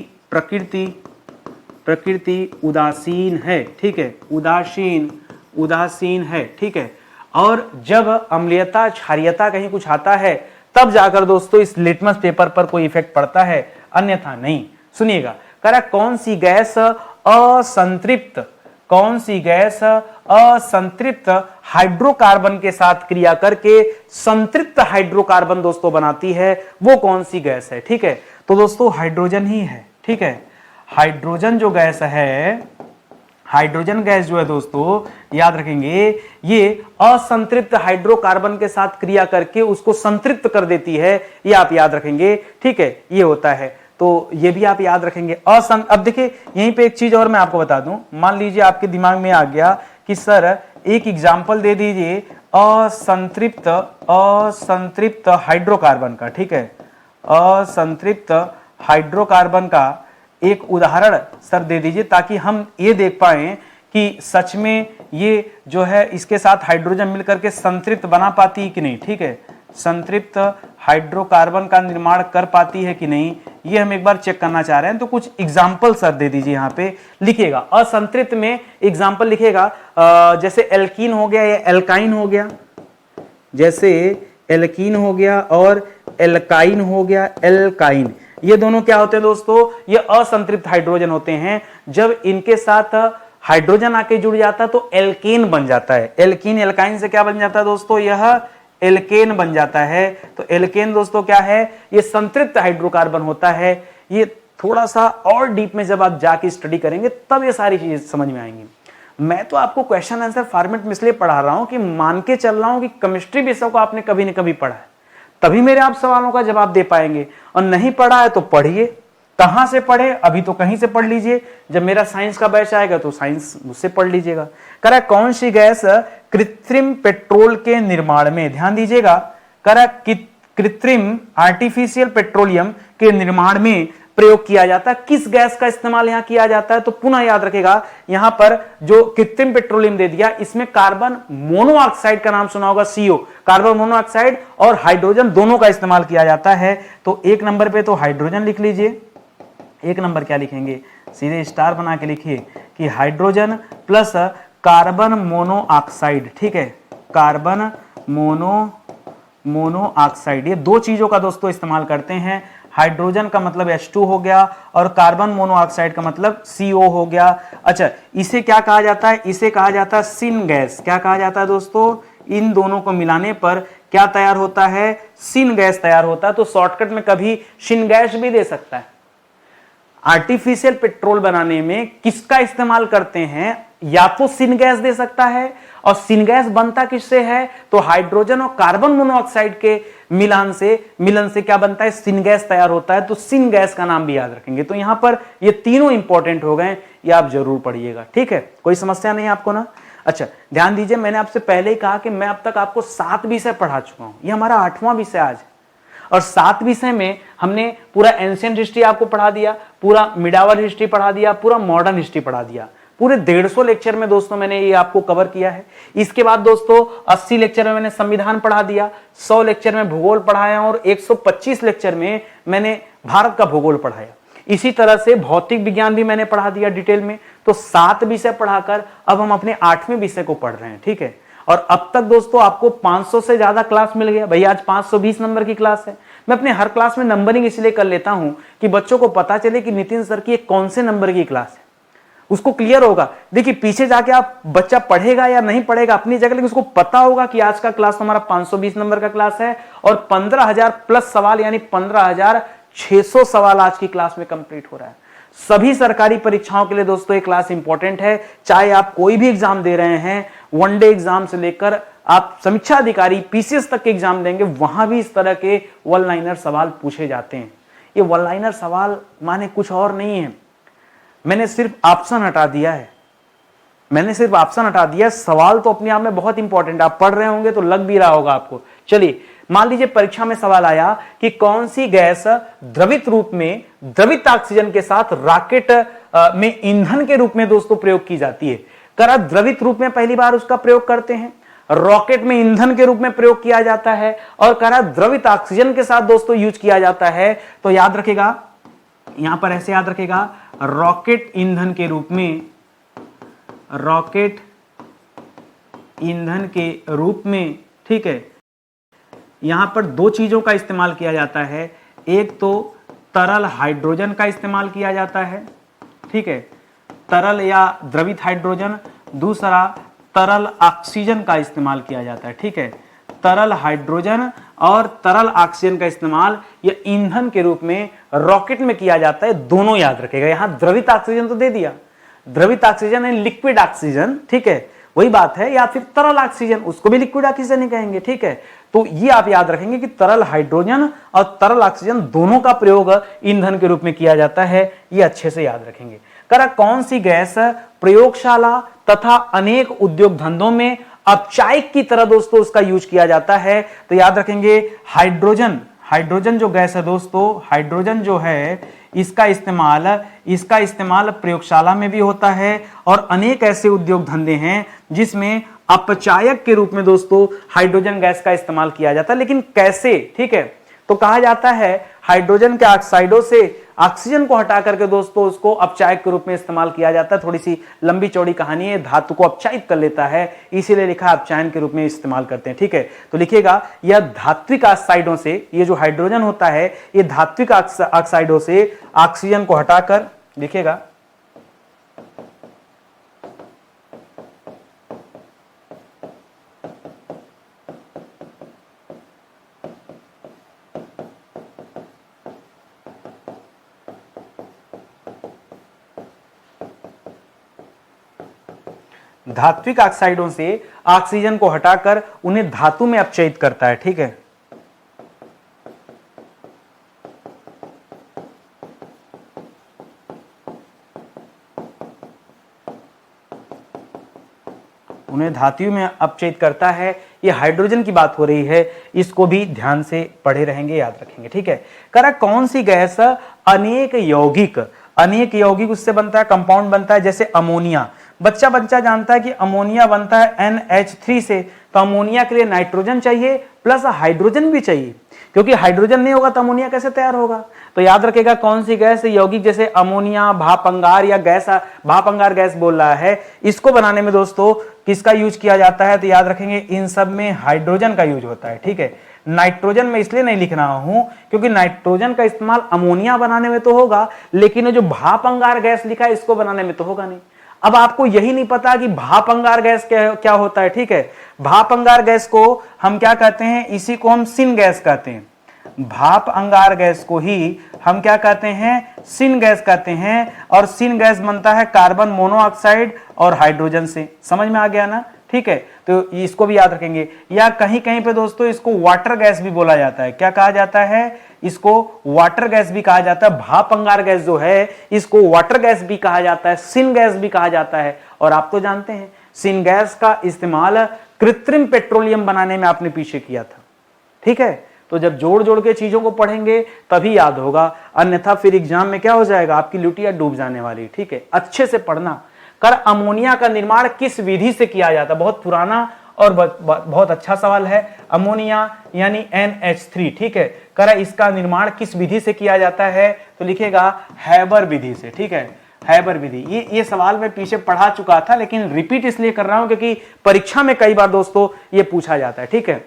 प्रकृति उदासीन है। ठीक है, उदासीन है। ठीक है, और जब अम्लीयता क्षारीयता कहीं कुछ आता है तब जाकर दोस्तों इस लिटमस पेपर पर कोई इफेक्ट पड़ता है, अन्यथा नहीं। सुनिएगा, कह रहा कौन सी गैस असंतृप्त हाइड्रोकार्बन के साथ क्रिया करके संतृप्त हाइड्रोकार्बन दोस्तों बनाती है, वो कौन सी गैस है? ठीक है, तो दोस्तों हाइड्रोजन ही है। ठीक है, हाइड्रोजन जो गैस है, हाइड्रोजन गैस जो है दोस्तों याद रखेंगे, ये असंतृप्त हाइड्रोकार्बन के साथ क्रिया करके उसको संतृप्त कर देती है, ये आप याद रखेंगे। ठीक है, ये होता है, तो ये भी आप याद रखेंगे। अब देखिए यहीं पे एक चीज और मैं आपको बता दूं, मान लीजिए आपके दिमाग में आ गया कि सर एक एग्जांपल दे दीजिए असंतृप्त हाइड्रोकार्बन का। ठीक है, असंतृप्त हाइड्रोकार्बन का एक उदाहरण सर दे दीजिए, ताकि हम ये देख पाए कि सच में ये जो है इसके साथ हाइड्रोजन मिलकर के संतृप्त बना पाती है कि नहीं। ठीक है, संतृप्त हाइड्रोकार्बन का निर्माण कर पाती है कि नहीं, ये हम एक बार चेक करना चाह रहे हैं। तो कुछ एग्जाम्पल सर दे दीजिए, यहाँ पे लिखिएगा असंतृप्त में एग्जाम्पल लिखिएगा, जैसे एल्कीन हो गया या एल्काइन हो गया, जैसे एल्कीन हो गया और एल्काइन हो गया। एल्काइन ये दोनों क्या होते हैं दोस्तों? ये असंतृप्त हाइड्रोजन होते हैं। जब इनके साथ हाइड्रोजन आके जुड़ जाता है तो एल्केन बन जाता है। एल्कीन एल्काइन से क्या बन जाता है दोस्तों? यह एल्केन बन जाता है। तो एल्केन दोस्तों क्या है? ये संतृप्त हाइड्रोकार्बन होता है। ये थोड़ा सा और डीप में जब आप जाके स्टडी करेंगे तब ये सारी चीजें समझ में आएंगी। मैं तो आपको क्वेश्चन आंसर फॉर्मेट में इसलिए पढ़ा रहा हूं कि मान के चल रहा हूं कि केमिस्ट्री विषय को आपने कभी न कभी पढ़ा है, तभी मेरे आप सवालों का जवाब दे पाएंगे। और नहीं पढ़ा है तो पढ़िए। कहां से पढ़े? अभी तो कहीं से पढ़ लीजिए, जब मेरा साइंस का बैच आएगा तो साइंस मुझसे पढ़ लीजिएगा। कह रहा कौन सी गैस कृत्रिम पेट्रोल के निर्माण में, ध्यान दीजिएगा, कह रहा कृत्रिम आर्टिफिशियल पेट्रोलियम के निर्माण में प्रयोग किया जाता है। किस गैस का इस्तेमाल यहां किया जाता है? तो पुनः याद रखेगा, यहां पर जो कृत्रिम पेट्रोलियम दे दिया, इसमें कार्बन मोनोऑक्साइड का नाम सुना होगा, CO, कार्बन मोनोऑक्साइड और हाइड्रोजन दोनों का इस्तेमाल किया जाता है। तो एक नंबर पे तो हाइड्रोजन लिख लीजिए। एक नंबर क्या लिखेंगे? सीधे स्टार बना के लिखिए कि हाइड्रोजन प्लस कार्बन मोनोऑक्साइड। ठीक है, कार्बन मोनोऑक्साइड, ये दो चीजों का दोस्तों इस्तेमाल करते हैं। हाइड्रोजन का मतलब H2 हो गया और कार्बन मोनोऑक्साइड का मतलब CO हो गया। अच्छा, इसे क्या कहा जाता है? इसे कहा जाता है सिन गैस। क्या कहा जाता है दोस्तों? इन दोनों को मिलाने पर क्या तैयार होता है? सिन गैस तैयार होता है। तो शॉर्टकट में कभी सिन गैस भी दे सकता है। आर्टिफिशियल पेट्रोल बनाने में किसका इस्तेमाल करते हैं? या तो सिन गैस दे सकता है, और सिन गैस बनता किससे है? तो हाइड्रोजन और कार्बन मोनोऑक्साइड के मिलन से क्या बनता है? सिन गैस तैयार होता है। तो सिन गैस का नाम भी याद रखेंगे। तो यहां पर ये तीनों इंपॉर्टेंट हो गए, ये आप जरूर पढ़िएगा। ठीक है, कोई समस्या नहीं आपको ना? अच्छा, ध्यान दीजिए, मैंने आपसे पहले ही कहा कि मैं अब तक आपको 7 विषय पढ़ा चुका हूं। ये हमारा 8वां विषय आज, और 7 विषय में हमने पूरा एंशिएंट हिस्ट्री आपको पढ़ा दिया, पूरा मिडावल हिस्ट्री पढ़ा दिया, पूरा मॉडर्न हिस्ट्री पढ़ा दिया। पूरे 150 लेक्चर में दोस्तों मैंने ये आपको कवर किया है। इसके बाद दोस्तों 80 लेक्चर में मैंने संविधान पढ़ा दिया, 100 लेक्चर में भूगोल पढ़ाया और 125 लेक्चर में मैंने भारत का भूगोल पढ़ाया। इसी तरह से भौतिक विज्ञान भी मैंने पढ़ा दिया डिटेल में। तो 7 विषय पढ़ाकर अब हम अपने 8वें विषय को पढ़ रहे हैं। ठीक है, और अब तक दोस्तों आपको 500 से ज्यादा क्लास मिल गया। भैया आज 520 नंबर की क्लास है। मैं अपने हर क्लास में नंबरिंग इसलिए कर लेता हूं कि बच्चों को पता चले कि नितिन सर की कौन से नंबर की क्लास है, उसको क्लियर होगा। देखिए पीछे जाके आप बच्चा पढ़ेगा या नहीं पढ़ेगा अपनी जगह, लेकिन उसको पता होगा कि आज का क्लास हमारा 520 नंबर का क्लास है और 15,000 प्लस सवाल यानी 15,600 सवाल आज की क्लास में कंप्लीट हो रहा है। सभी सरकारी परीक्षाओं के लिए दोस्तों ये क्लास इंपॉर्टेंट है। चाहे आप कोई भी एग्जाम दे रहे हैं, वनडे एग्जाम से लेकर आप समीक्षा अधिकारी PCS तक के एग्जाम देंगे, वहां भी इस तरह के वन लाइनर सवाल पूछे जाते हैं। ये वन लाइनर सवाल माने कुछ और नहीं है, मैंने सिर्फ ऑप्शन हटा दिया है। सवाल तो अपने आप में बहुत इंपॉर्टेंट, आप पढ़ रहे होंगे तो लग भी रहा होगा आपको। चलिए मान लीजिए परीक्षा में सवाल आया कि कौन सी गैस द्रवित रूप में द्रवित ऑक्सीजन के साथ रॉकेट में ईंधन के रूप में दोस्तों प्रयोग की जाती है। करा द्रवित रूप में पहली बार उसका प्रयोग करते हैं, रॉकेट में ईंधन के रूप में प्रयोग किया जाता है, और करा द्रवित ऑक्सीजन के साथ दोस्तों यूज किया जाता है। तो याद रखेगा, यहां पर ऐसे याद रखेगा, रॉकेट ईंधन के रूप में, रॉकेट ईंधन के रूप में, ठीक है, यहां पर दो चीजों का इस्तेमाल किया जाता है। एक तो तरल हाइड्रोजन का इस्तेमाल किया जाता है, ठीक है, तरल या द्रवित हाइड्रोजन, दूसरा तरल ऑक्सीजन का इस्तेमाल किया जाता है, ठीक है। तरल हाइड्रोजन और तरल ऑक्सीजन का इस्तेमाल या ईंधन के रूप में रॉकेट में किया जाता है, दोनों याद रखेगा। यहां द्रवित ऑक्सीजन तो दे दिया, द्रवित ऑक्सीजन है लिक्विड ऑक्सीजन, ठीक है, वही बात है, या फिर तरल ऑक्सीजन, उसको भी लिक्विड ऑक्सीजन ही कहेंगे, ठीक है। तो ये आप याद रखेंगे कि तरल हाइड्रोजन और तरल ऑक्सीजन दोनों का प्रयोग ईंधन के रूप में किया जाता है, ये अच्छे से याद रखेंगे। करा कौन सी गैस प्रयोगशाला तथा अनेक उद्योग धंधों में अपचायक की तरह दोस्तों उसका यूज किया जाता है? तो याद रखेंगे हाइड्रोजन, हाइड्रोजन जो गैस है दोस्तों, हाइड्रोजन जो है इसका इस्तेमाल प्रयोगशाला में भी होता है, और अनेक ऐसे उद्योग धंधे हैं जिसमें अपचायक के रूप में दोस्तों हाइड्रोजन गैस का इस्तेमाल किया जाता है। लेकिन कैसे, ठीक है, तो कहा जाता है हाइड्रोजन के ऑक्साइडों से ऑक्सीजन को हटा करके दोस्तों उसको अपचायक के रूप में इस्तेमाल किया जाता है। थोड़ी सी लंबी चौड़ी कहानी है, धातु को अपचायित कर लेता है, इसीलिए लिखा अपचायन के रूप में इस्तेमाल करते हैं, ठीक है। तो लिखिएगा यह धात्विक ऑक्साइडों से, ये जो हाइड्रोजन होता है ये धात्विक ऑक्साइडों से ऑक्सीजन को हटाकर, लिखिएगा धात्विक ऑक्साइडों से ऑक्सीजन को हटाकर उन्हें धातु में अपचयित करता है, ठीक है। उन्हें धातु में अपचयित करता है। ये हाइड्रोजन की बात हो रही है, इसको भी ध्यान से पढ़े रहेंगे, याद रखेंगे, ठीक है। करा कौन सी गैस अनेक यौगिक उससे बनता है, कंपाउंड बनता है, जैसे अमोनिया। बच्चा जानता है कि अमोनिया बनता है NH3 से, तो अमोनिया के लिए नाइट्रोजन चाहिए प्लस हाइड्रोजन भी चाहिए, क्योंकि हाइड्रोजन नहीं होगा तो अमोनिया कैसे तैयार होगा। तो याद रखेगा कौन सी गैस यौगिक, जैसे अमोनिया, भाप अंगार या गैस, भाप अंगार गैस बोल रहा है, इसको बनाने में दोस्तों किसका यूज किया जाता है? तो याद रखेंगे इन सब में हाइड्रोजन का यूज होता है, ठीक है। नाइट्रोजन में इसलिए नहीं लिख रहा हूं क्योंकि नाइट्रोजन का इस्तेमाल अमोनिया बनाने में तो होगा, लेकिन जो भाप अंगार गैस लिखा है इसको बनाने में तो होगा नहीं। अब आपको यही नहीं पता कि भाप अंगार गैस क्या होता है, ठीक है। भाप अंगार गैस को हम क्या कहते हैं? इसी को हम सिन गैस कहते हैं। भाप अंगार गैस को ही हम क्या कहते हैं? सिन गैस कहते हैं। और सिन गैस बनता है कार्बन मोनोऑक्साइड और हाइड्रोजन से। समझ में आ गया ना? ठीक है, तो इसको भी याद रखेंगे। या कहीं कहीं पे दोस्तों इसको वाटर गैस भी बोला जाता है। क्या कहा जाता है? इसको वाटर गैस भी कहा जाता है। भाप अंगार गैस जो है इसको वाटर गैस भी कहा जाता है, सिन गैस भी कहा जाता है। और आप तो जानते हैं सिन गैस का इस्तेमाल कृत्रिम पेट्रोलियम बनाने में आपने पीछे किया था, ठीक है। तो जब जोड़ जोड़ के चीजों को पढ़ेंगे तभी याद होगा, अन्यथा फिर एग्जाम में क्या हो जाएगा, आपकी लुटिया डूब जाने वाली। ठीक है, अच्छे से पढ़ना। कर अमोनिया का निर्माण किस विधि से किया जाता है? बहुत पुराना और बहुत अच्छा सवाल है। अमोनिया यानी NH3, ठीक है। कर इसका निर्माण किस विधि से किया जाता है? तो लिखेगा हैबर विधि से, ठीक है, हैबर विधि। ये सवाल मैं पीछे पढ़ा चुका था, लेकिन रिपीट इसलिए कर रहा हूं क्योंकि परीक्षा में कई बार दोस्तों ये पूछा जाता है, ठीक है।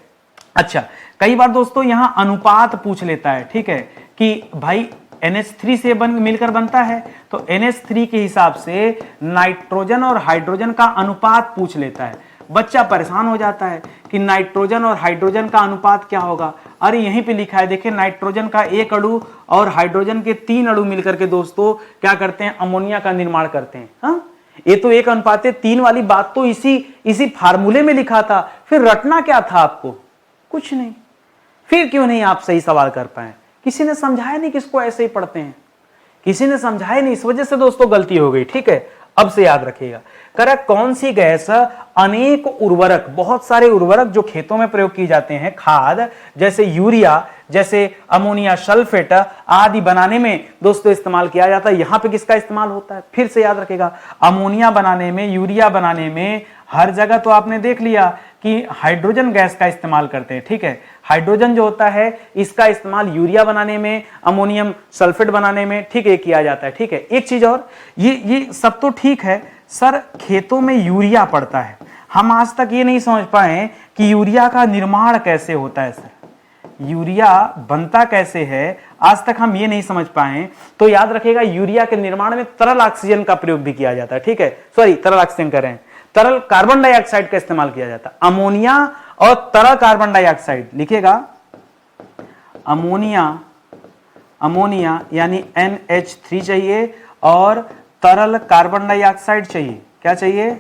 अच्छा, कई बार दोस्तों यहां अनुपात पूछ लेता है, ठीक है, कि भाई NH3 से मिलकर बनता है, तो NH3 के हिसाब से नाइट्रोजन और हाइड्रोजन का अनुपात पूछ लेता है। बच्चा परेशान हो जाता है कि नाइट्रोजन और हाइड्रोजन का अनुपात क्या होगा। अरे यहीं पे लिखा है, देखिए, नाइट्रोजन का 1 अणु और हाइड्रोजन के 3 अणु मिलकर के दोस्तों क्या करते हैं? अमोनिया का निर्माण करते हैं। हाँ, ये तो 1:3 वाली बात तो इसी फार्मूले में लिखा था। फिर रटना क्या था आपको? कुछ नहीं। फिर क्यों नहीं आप सही सवाल कर पाए? किसी ने समझाया नहीं, किसको ऐसे ही पढ़ते हैं, किसी ने समझाया नहीं, इस वजह से दोस्तों गलती हो गई। ठीक है, अब से याद रखिएगा। करा कौन सी गैस अनेक उर्वरक, बहुत सारे उर्वरक जो खेतों में प्रयोग किए जाते हैं, खाद जैसे यूरिया, जैसे अमोनिया सल्फेट आदि बनाने में दोस्तों इस्तेमाल किया जाता है। यहां पे किसका इस्तेमाल होता है, फिर से याद रखेगा, अमोनिया बनाने में, यूरिया बनाने में, हर जगह तो आपने देख लिया कि हाइड्रोजन गैस का इस्तेमाल करते हैं। ठीक है, हाइड्रोजन जो होता है इसका इस्तेमाल यूरिया बनाने में, अमोनियम सल्फेट बनाने में, ठीक है, किया जाता है। ठीक है, एक चीज और, ये सब तो ठीक है सर, खेतों में यूरिया पड़ता है, हम आज तक ये नहीं समझ पाए कि यूरिया का निर्माण कैसे होता है सर, यूरिया बनता कैसे है, आज तक हम ये नहीं समझ पाए। तो याद रखिएगा, यूरिया के निर्माण में तरल ऑक्सीजन का प्रयोग भी किया जाता है। ठीक है, सॉरी, तरल ऑक्सीजन कह रहे हैं, तरल कार्बन डाइऑक्साइड का इस्तेमाल किया जाता है। अमोनिया और तरल कार्बन डाइऑक्साइड लिखिएगा, अमोनिया यानी NH3 चाहिए और तरल कार्बन डाइऑक्साइड चाहिए। क्या चाहिए,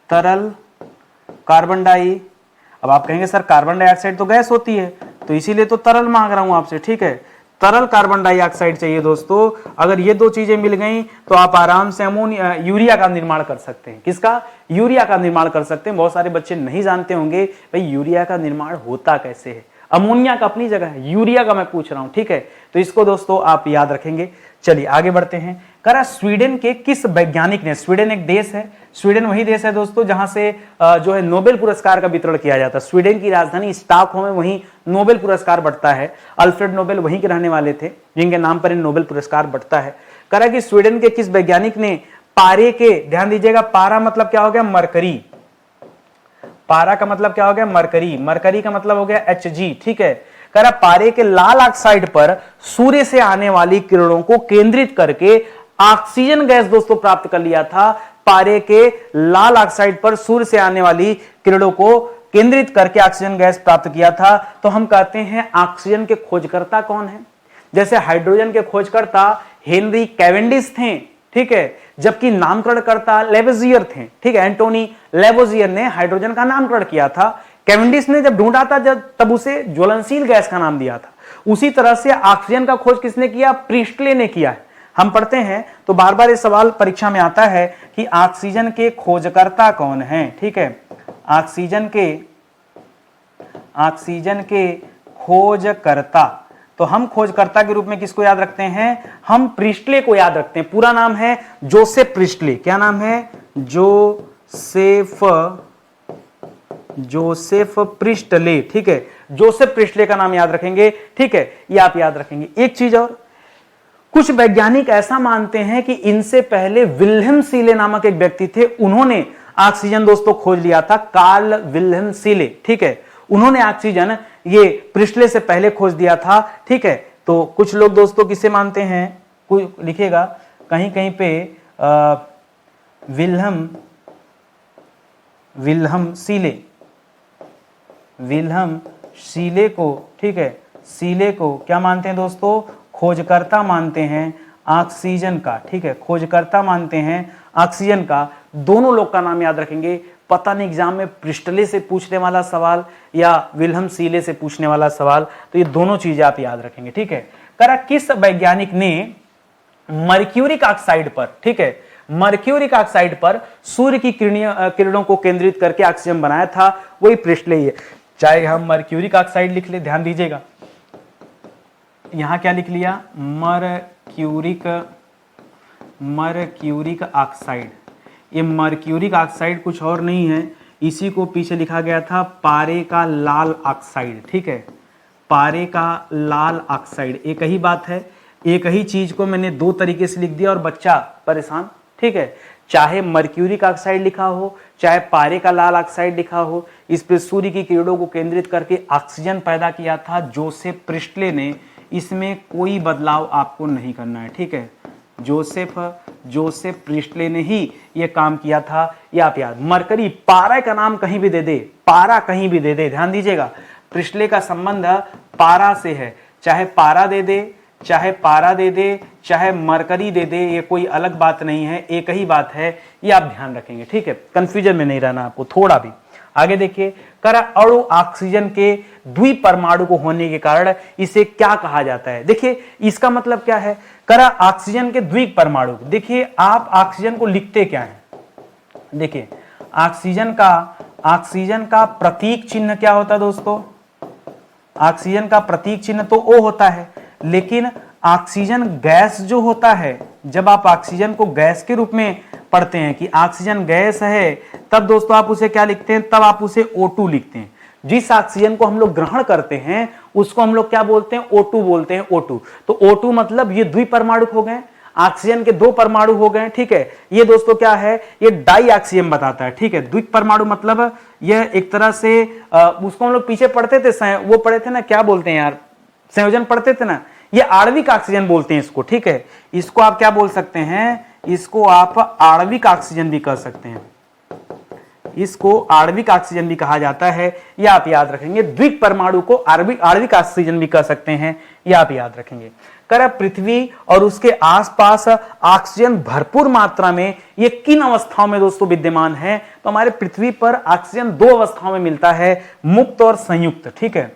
तरल कार्बन डाई। अब आप कहेंगे सर कार्बन डाइऑक्साइड तो गैस होती है, तो इसीलिए तो तरल मांग रहा हूं आपसे। ठीक है, तरल कार्बन डाइऑक्साइड चाहिए दोस्तों। अगर ये दो चीजें मिल गई तो आप आराम से यूरिया का निर्माण कर सकते हैं। किसका, यूरिया का निर्माण कर सकते हैं। बहुत सारे बच्चे नहीं जानते होंगे भाई यूरिया का निर्माण होता कैसे है। अमोनिया का अपनी जगह है, यूरिया का मैं पूछ रहा हूं। ठीक है, तो इसको दोस्तों आप याद रखेंगे। चलिए आगे बढ़ते हैं। करा स्वीडन के किस वैज्ञानिक ने, स्वीडन एक देश है, स्वीडन वही देश है दोस्तों जहां से जो है नोबेल पुरस्कार का वितरण किया जाता है। स्वीडन की राजधानी स्टॉकहोम में वहीं नोबेल पुरस्कार बढ़ता है। अल्फ्रेड नोबेल वहीं के रहने वाले थे जिनके नाम पर नोबेल पुरस्कार बढ़ता है। करा कि स्वीडन के किस वैज्ञानिक ने पारे के, ध्यान दीजिएगा, पारा मतलब क्या हो गया, मरकरी, पारा का मतलब क्या हो गया, मरकरी, मरकरी का मतलब हो गया Hg। ठीक है, करा पारे के लाल ऑक्साइड पर सूर्य से आने वाली किरणों को केंद्रित करके ऑक्सीजन गैस दोस्तों प्राप्त कर लिया था। पारे के लाल ऑक्साइड पर सूर्य से आने वाली किरणों को केंद्रित करके ऑक्सीजन गैस प्राप्त किया था। तो हम कहते हैं ऑक्सीजन के खोजकर्ता कौन है। जैसे हाइड्रोजन के खोजकर्ता हेनरी कैवेंडिश थे, ठीक है, जबकि नामकरणकर्ता लेवोजियर थे। ठीक है, एंटोनी लेवोजियर ने हाइड्रोजन का नामकरण किया था। कैवेंडिश ने जब ढूंढा था तब उसे ज्वलनशील गैस का नाम दिया था। उसी तरह से ऑक्सीजन का खोज किसने किया, प्रिस्टले ने किया है। हम पढ़ते हैं तो बार बार ये सवाल परीक्षा में आता है कि ऑक्सीजन के खोजकर्ता कौन है। ठीक है, ऑक्सीजन के खोजकर्ता, तो हम खोजकर्ता के रूप में किसको याद रखते हैं, हम प्रिस्टले को याद रखते हैं। पूरा नाम है जोसेफ प्रिस्टले। क्या नाम है, जोसेफ प्रिस्टले। ठीक है, जोसेफ प्रिस्टले का नाम याद रखेंगे। ठीक है, ये आप याद रखेंगे। एक चीज और, कुछ वैज्ञानिक ऐसा मानते हैं कि इनसे पहले विल्हेम सीले नामक एक व्यक्ति थे, उन्होंने ऑक्सीजन दोस्तों खोज लिया था, कार्ल विल्हेम सीले। ठीक है, उन्होंने ऑक्सीजन ये प्रिस्टले से पहले खोज दिया था। ठीक है, तो कुछ लोग दोस्तों किसे मानते हैं, कोई लिखेगा कहीं कहीं पे विल्हेम सीले को, ठीक है, सीले को क्या मानते हैं दोस्तों, खोजकर्ता मानते हैं ऑक्सीजन का। ठीक है, खोजकर्ता मानते हैं ऑक्सीजन का। दोनों लोग का नाम याद रखेंगे। पता नहीं एग्जाम में प्रिस्टले से पूछने वाला सवाल या विल्हेम सीले से पूछने वाला सवाल, तो ये दोनों चीजें आप याद रखेंगे। ठीक है, करा किस वैज्ञानिक ने मर्क्यूरिक ऑक्साइड पर, ठीक है, मर्क्यूरिक ऑक्साइड पर सूर्य की किरणों को केंद्रित करके ऑक्सीजन बनाया था, वही प्रिस्टले ही है। चाहे हम मर्क्यूरिक ऑक्साइड लिख ले, ध्यान दीजिएगा, यहां क्या लिख लिया, मर्क्यूरिक ऑक्साइड। ये मर्क्यूरिक ऑक्साइड कुछ और नहीं है, इसी को पीछे लिखा गया था पारे का लाल ऑक्साइड। ठीक है, पारे का लाल ऑक्साइड एक ही बात है। एक ही चीज को मैंने दो तरीके से लिख दिया और बच्चा परेशान। ठीक है, चाहे मर्क्यूरिक ऑक्साइड लिखा हो, चाहे पारे का लाल ऑक्साइड लिखा हो, इस पे सूर्य की किरणों को केंद्रित करके ऑक्सीजन पैदा किया था जोसेफ प्रिस्टले ने। इसमें कोई बदलाव आपको नहीं करना है। ठीक है, जोसेफ प्रिस्टले ने ही यह काम किया था, ये आप याद। मरकरी, पारा का नाम कहीं भी दे दे, पारा कहीं भी दे दे, ध्यान दीजिएगा, प्रिस्टले का संबंध पारा से है। चाहे पारा दे दे, चाहे पारा दे दे, चाहे मरकरी दे दे, ये कोई अलग बात नहीं है, एक ही बात है, ये आप ध्यान रखेंगे। ठीक है, कंफ्यूजन में नहीं रहना आपको थोड़ा भी। आगे देखिए, करा अणु ऑक्सीजन के द्विपरमाणु को होने के कारण इसे क्या कहा जाता है। देखिए इसका मतलब क्या है, करा ऑक्सीजन के द्विपरमाणु। देखिए आप ऑक्सीजन को लिखते क्या है, देखिए ऑक्सीजन का प्रतीक चिन्ह क्या होता है दोस्तों, ऑक्सीजन का प्रतीक चिन्ह तो O होता है, लेकिन ऑक्सीजन गैस जो होता है, जब आप ऑक्सीजन को गैस के रूप में पढ़ते हैं कि ऑक्सीजन गैस है, तब दोस्तों आप उसे क्या लिखते हैं, तब आप उसे O2 लिखते हैं। जिस ऑक्सीजन को हम लोग ग्रहण करते हैं उसको हम लोग क्या बोलते हैं, O2 बोलते हैं, O2। तो O2 मतलब ये द्विपरमाणु हो गए, ऑक्सीजन के 2 परमाणु हो गए, ठीक है। ये दोस्तों क्या है, ये डाई ऑक्सीजन बताता है, ठीक है। द्विपरमाणु मतलब यह एक तरह से उसको हम लोग पीछे पढ़ते थे, वो पढ़े थे ना, क्या बोलते हैं यार, संयोजन पढ़ते थे ना, ये आणविक ऑक्सीजन बोलते हैं इसको, ठीक है। इसको आप क्या बोल सकते हैं, इसको आप आणविक ऑक्सीजन भी कह सकते हैं, इसको आणविक ऑक्सीजन भी कहा जाता है, ये आप याद रखेंगे। द्विपरमाणु को आणविक ऑक्सीजन भी कह सकते हैं, ये आप याद रखेंगे। कर पृथ्वी और उसके आसपास ऑक्सीजन भरपूर मात्रा में ये किन अवस्थाओं में दोस्तों विद्यमान है, तो हमारे पृथ्वी पर ऑक्सीजन 2 अवस्थाओं में मिलता है, मुक्त और संयुक्त, ठीक है।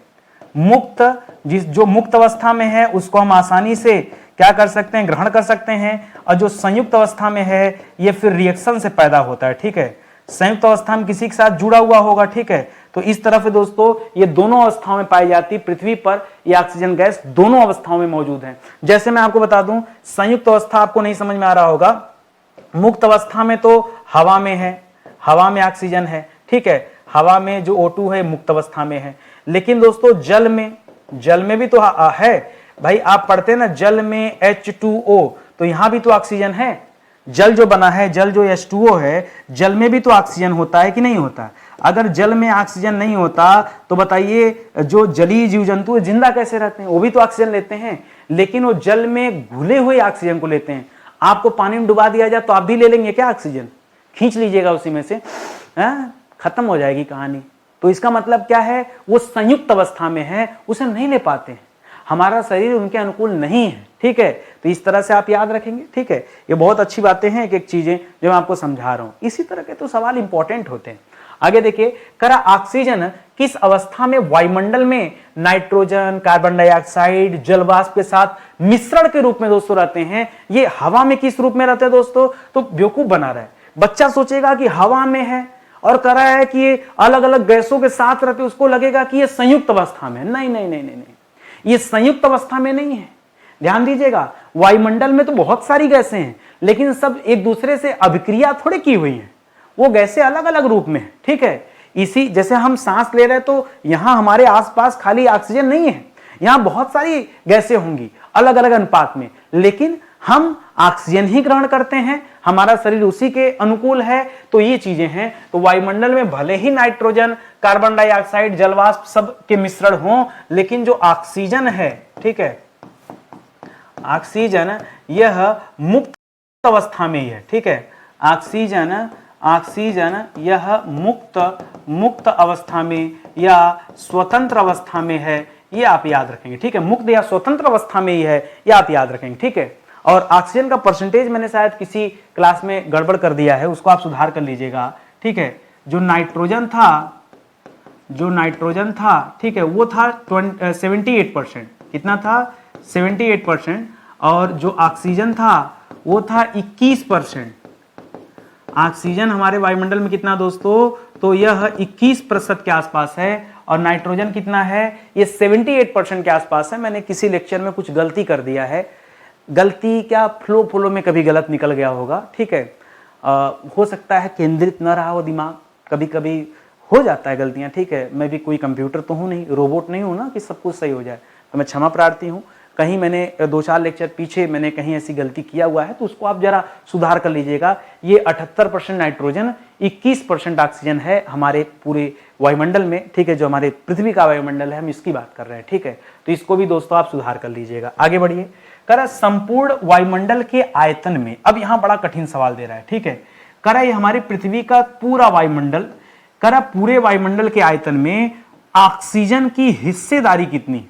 मुक्त, जो मुक्त अवस्था में है उसको हम आसानी से क्या कर सकते हैं, ग्रहण कर सकते हैं, और जो संयुक्त अवस्था में है ये फिर रिएक्शन से पैदा होता है, ठीक है। संयुक्त अवस्था में किसी के साथ जुड़ा हुआ होगा, ठीक है। तो इस तरह से दोस्तों ये दोनों अवस्थाओं में पाई जाती, पृथ्वी पर ये ऑक्सीजन गैस दोनों अवस्थाओं में मौजूद है। जैसे मैं आपको बता दूं, संयुक्त अवस्था आपको नहीं समझ में आ रहा होगा, मुक्त अवस्था में तो हवा में है, हवा में ऑक्सीजन है, ठीक है, हवा में जो O2 है मुक्त अवस्था में है। लेकिन दोस्तों जल में भी तो है भाई, आप पढ़ते हैं ना जल में H2O, तो यहां भी तो ऑक्सीजन है। जल जो बना है, जल जो H2O है, जल में भी तो ऑक्सीजन होता है कि नहीं होता। अगर जल में ऑक्सीजन नहीं होता तो बताइए जो जलीय जीव जंतु जिंदा कैसे रहते हैं, वो भी तो ऑक्सीजन लेते हैं, लेकिन वो जल में घुले हुए ऑक्सीजन को लेते हैं। आपको पानी में डुबा दिया जाए तो आप भी ले लेंगे क्या ऑक्सीजन, खींच लीजिएगा उसी में से, खत्म हो जाएगी कहानी। तो इसका मतलब क्या है, वो संयुक्त अवस्था में है, उसे नहीं ले पाते हैं, हमारा शरीर उनके अनुकूल नहीं है, ठीक है। तो इस तरह से आप याद रखेंगे, ठीक है। ये बहुत अच्छी बातें हैं, एक एक चीजें जो मैं आपको समझा रहा हूं। इसी तरह के तो सवाल इंपॉर्टेंट होते हैं। आगे देखिए, करा ऑक्सीजन किस अवस्था में वायुमंडल में नाइट्रोजन, कार्बन डाइऑक्साइड, जलवाष्प के साथ मिश्रण के रूप में दोस्तों रहते हैं। ये हवा में किस रूप में रहते हैं दोस्तों, तो बेवकूफ बना रहा है बच्चा, सोचेगा कि हवा में है और करा है कि ये अलग अलग गैसों के साथ रहते, उसको लगेगा कि ये संयुक्त अवस्था में। नहीं नहीं नहीं नहीं, ये संयुक्त अवस्था में नहीं है। ध्यान दीजिएगा, वायुमंडल में तो बहुत सारी गैसें हैं, लेकिन सब एक दूसरे से अभिक्रिया थोड़ी की हुई हैं, वो गैसें अलग अलग रूप में है, ठीक है। इसी जैसे हम सांस ले रहे हैं तो यहां हमारे आसपास खाली ऑक्सीजन नहीं है, यहां बहुत सारी गैसें होंगी अलग अलग अनुपात में, लेकिन हम ऑक्सीजन ही ग्रहण करते हैं, हमारा शरीर उसी के अनुकूल है। तो ये चीजें हैं। तो वायुमंडल में भले ही नाइट्रोजन, कार्बन डाइऑक्साइड, जलवाष्प सब के मिश्रण हो, लेकिन जो ऑक्सीजन है, ठीक है, ऑक्सीजन यह मुक्त अवस्था में ही है, ठीक है। ऑक्सीजन यह मुक्त अवस्था में या स्वतंत्र अवस्था में है, ये आप याद रखेंगे, ठीक है। मुक्त या स्वतंत्र अवस्था में ही है, ये आप याद रखेंगे, ठीक है। और ऑक्सीजन का परसेंटेज मैंने शायद किसी क्लास में गड़बड़ कर दिया है, उसको आप सुधार कर लीजिएगा, ठीक है। जो नाइट्रोजन था, ठीक है, वो था 78%, कितना था, 78%। और जो ऑक्सीजन था वो था 21%। ऑक्सीजन हमारे वायुमंडल में कितना दोस्तों, तो यह 21% के आसपास है, और नाइट्रोजन कितना है, ये 78% के आसपास है। मैंने किसी लेक्चर में कुछ गलती कर दिया है, गलती क्या, फ्लो में कभी गलत निकल गया होगा, ठीक है। हो सकता है केंद्रित न रहा हो दिमाग, कभी कभी हो जाता है गलतियां, ठीक है। मैं भी कोई कंप्यूटर तो हूं नहीं, रोबोट नहीं हूं ना कि सब कुछ सही हो जाए, तो मैं क्षमा प्रार्थी हूं। कहीं मैंने 2-4 लेक्चर पीछे मैंने कहीं ऐसी गलती किया हुआ है, तो उसको आप जरा सुधार कर लीजिएगा। ये 78% नाइट्रोजन, 21% ऑक्सीजन है हमारे पूरे वायुमंडल में, ठीक है। जो हमारे पृथ्वी का वायुमंडल है, हम इसकी बात कर रहे हैं, ठीक है। तो इसको भी दोस्तों आप सुधार कर लीजिएगा। आगे बढ़िए, करा संपूर्ण वायुमंडल के आयतन में, अब यहां बड़ा कठिन सवाल दे रहा है, ठीक है। करा ये हमारी पृथ्वी का पूरा वायुमंडल, करा पूरे वायुमंडल के आयतन में ऑक्सीजन की हिस्सेदारी कितनी,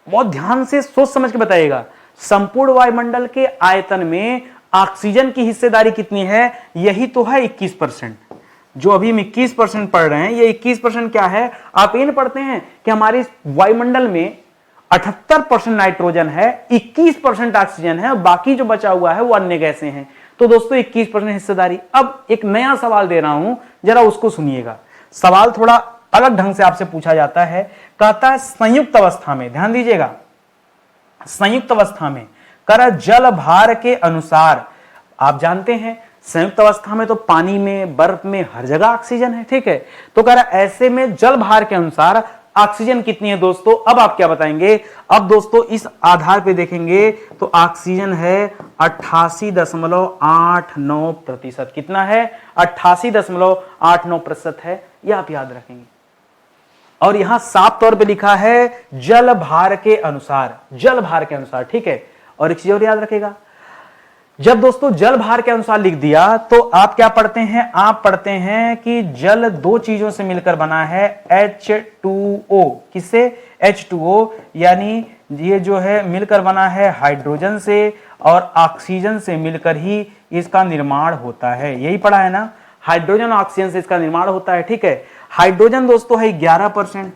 बहुत ध्यान से सोच समझ के बताइएगा। संपूर्ण वायुमंडल के आयतन में ऑक्सीजन की हिस्सेदारी कितनी है, यही तो है 21%। जो अभी हम 21% पढ़ रहे हैं, ये 21% क्या है, आप ये नहीं पढ़ते हैं कि हमारे वायुमंडल में 78% नाइट्रोजन है, 21% ऑक्सीजन है, बाकी जो बचा हुआ है वो अन्य गैसें हैं। तो दोस्तों 21% हिस्सेदारी। अब एक नया सवाल दे रहा हूं, जरा उसको सुनिएगा। सवाल थोड़ा अलग ढंग से आपसे पूछा जाता है। कहता है संयुक्त अवस्था में, ध्यान दीजिएगा, संयुक्त अवस्था में कर जल भार के अनुसार, आप जानते हैं संयुक्त अवस्था में तो पानी में, बर्फ में, हर जगह ऑक्सीजन है, ठीक है। तो कह रहा ऐसे में जल भार के अनुसार ऑक्सीजन कितनी है दोस्तों। अब आप क्या बताएंगे, अब दोस्तों इस आधार पे देखेंगे तो ऑक्सीजन है 88.89%। कितना है, 88.89% है, यह आप याद रखेंगे। और यहां साफ तौर पे लिखा है जल भार के अनुसार, जल भार के अनुसार, ठीक है। और एक चीज और याद रखेगा, जब दोस्तों जल भार के अनुसार लिख दिया तो आप क्या पढ़ते हैं, आप पढ़ते हैं कि जल दो चीजों से मिलकर बना है, H2O। किससे, H2O, यानी ये जो है मिलकर बना है हाइड्रोजन से और ऑक्सीजन से मिलकर ही इसका निर्माण होता है। यही पढ़ा है ना, हाइड्रोजन और ऑक्सीजन से इसका निर्माण होता है, ठीक है। हाइड्रोजन दोस्तों है 11%,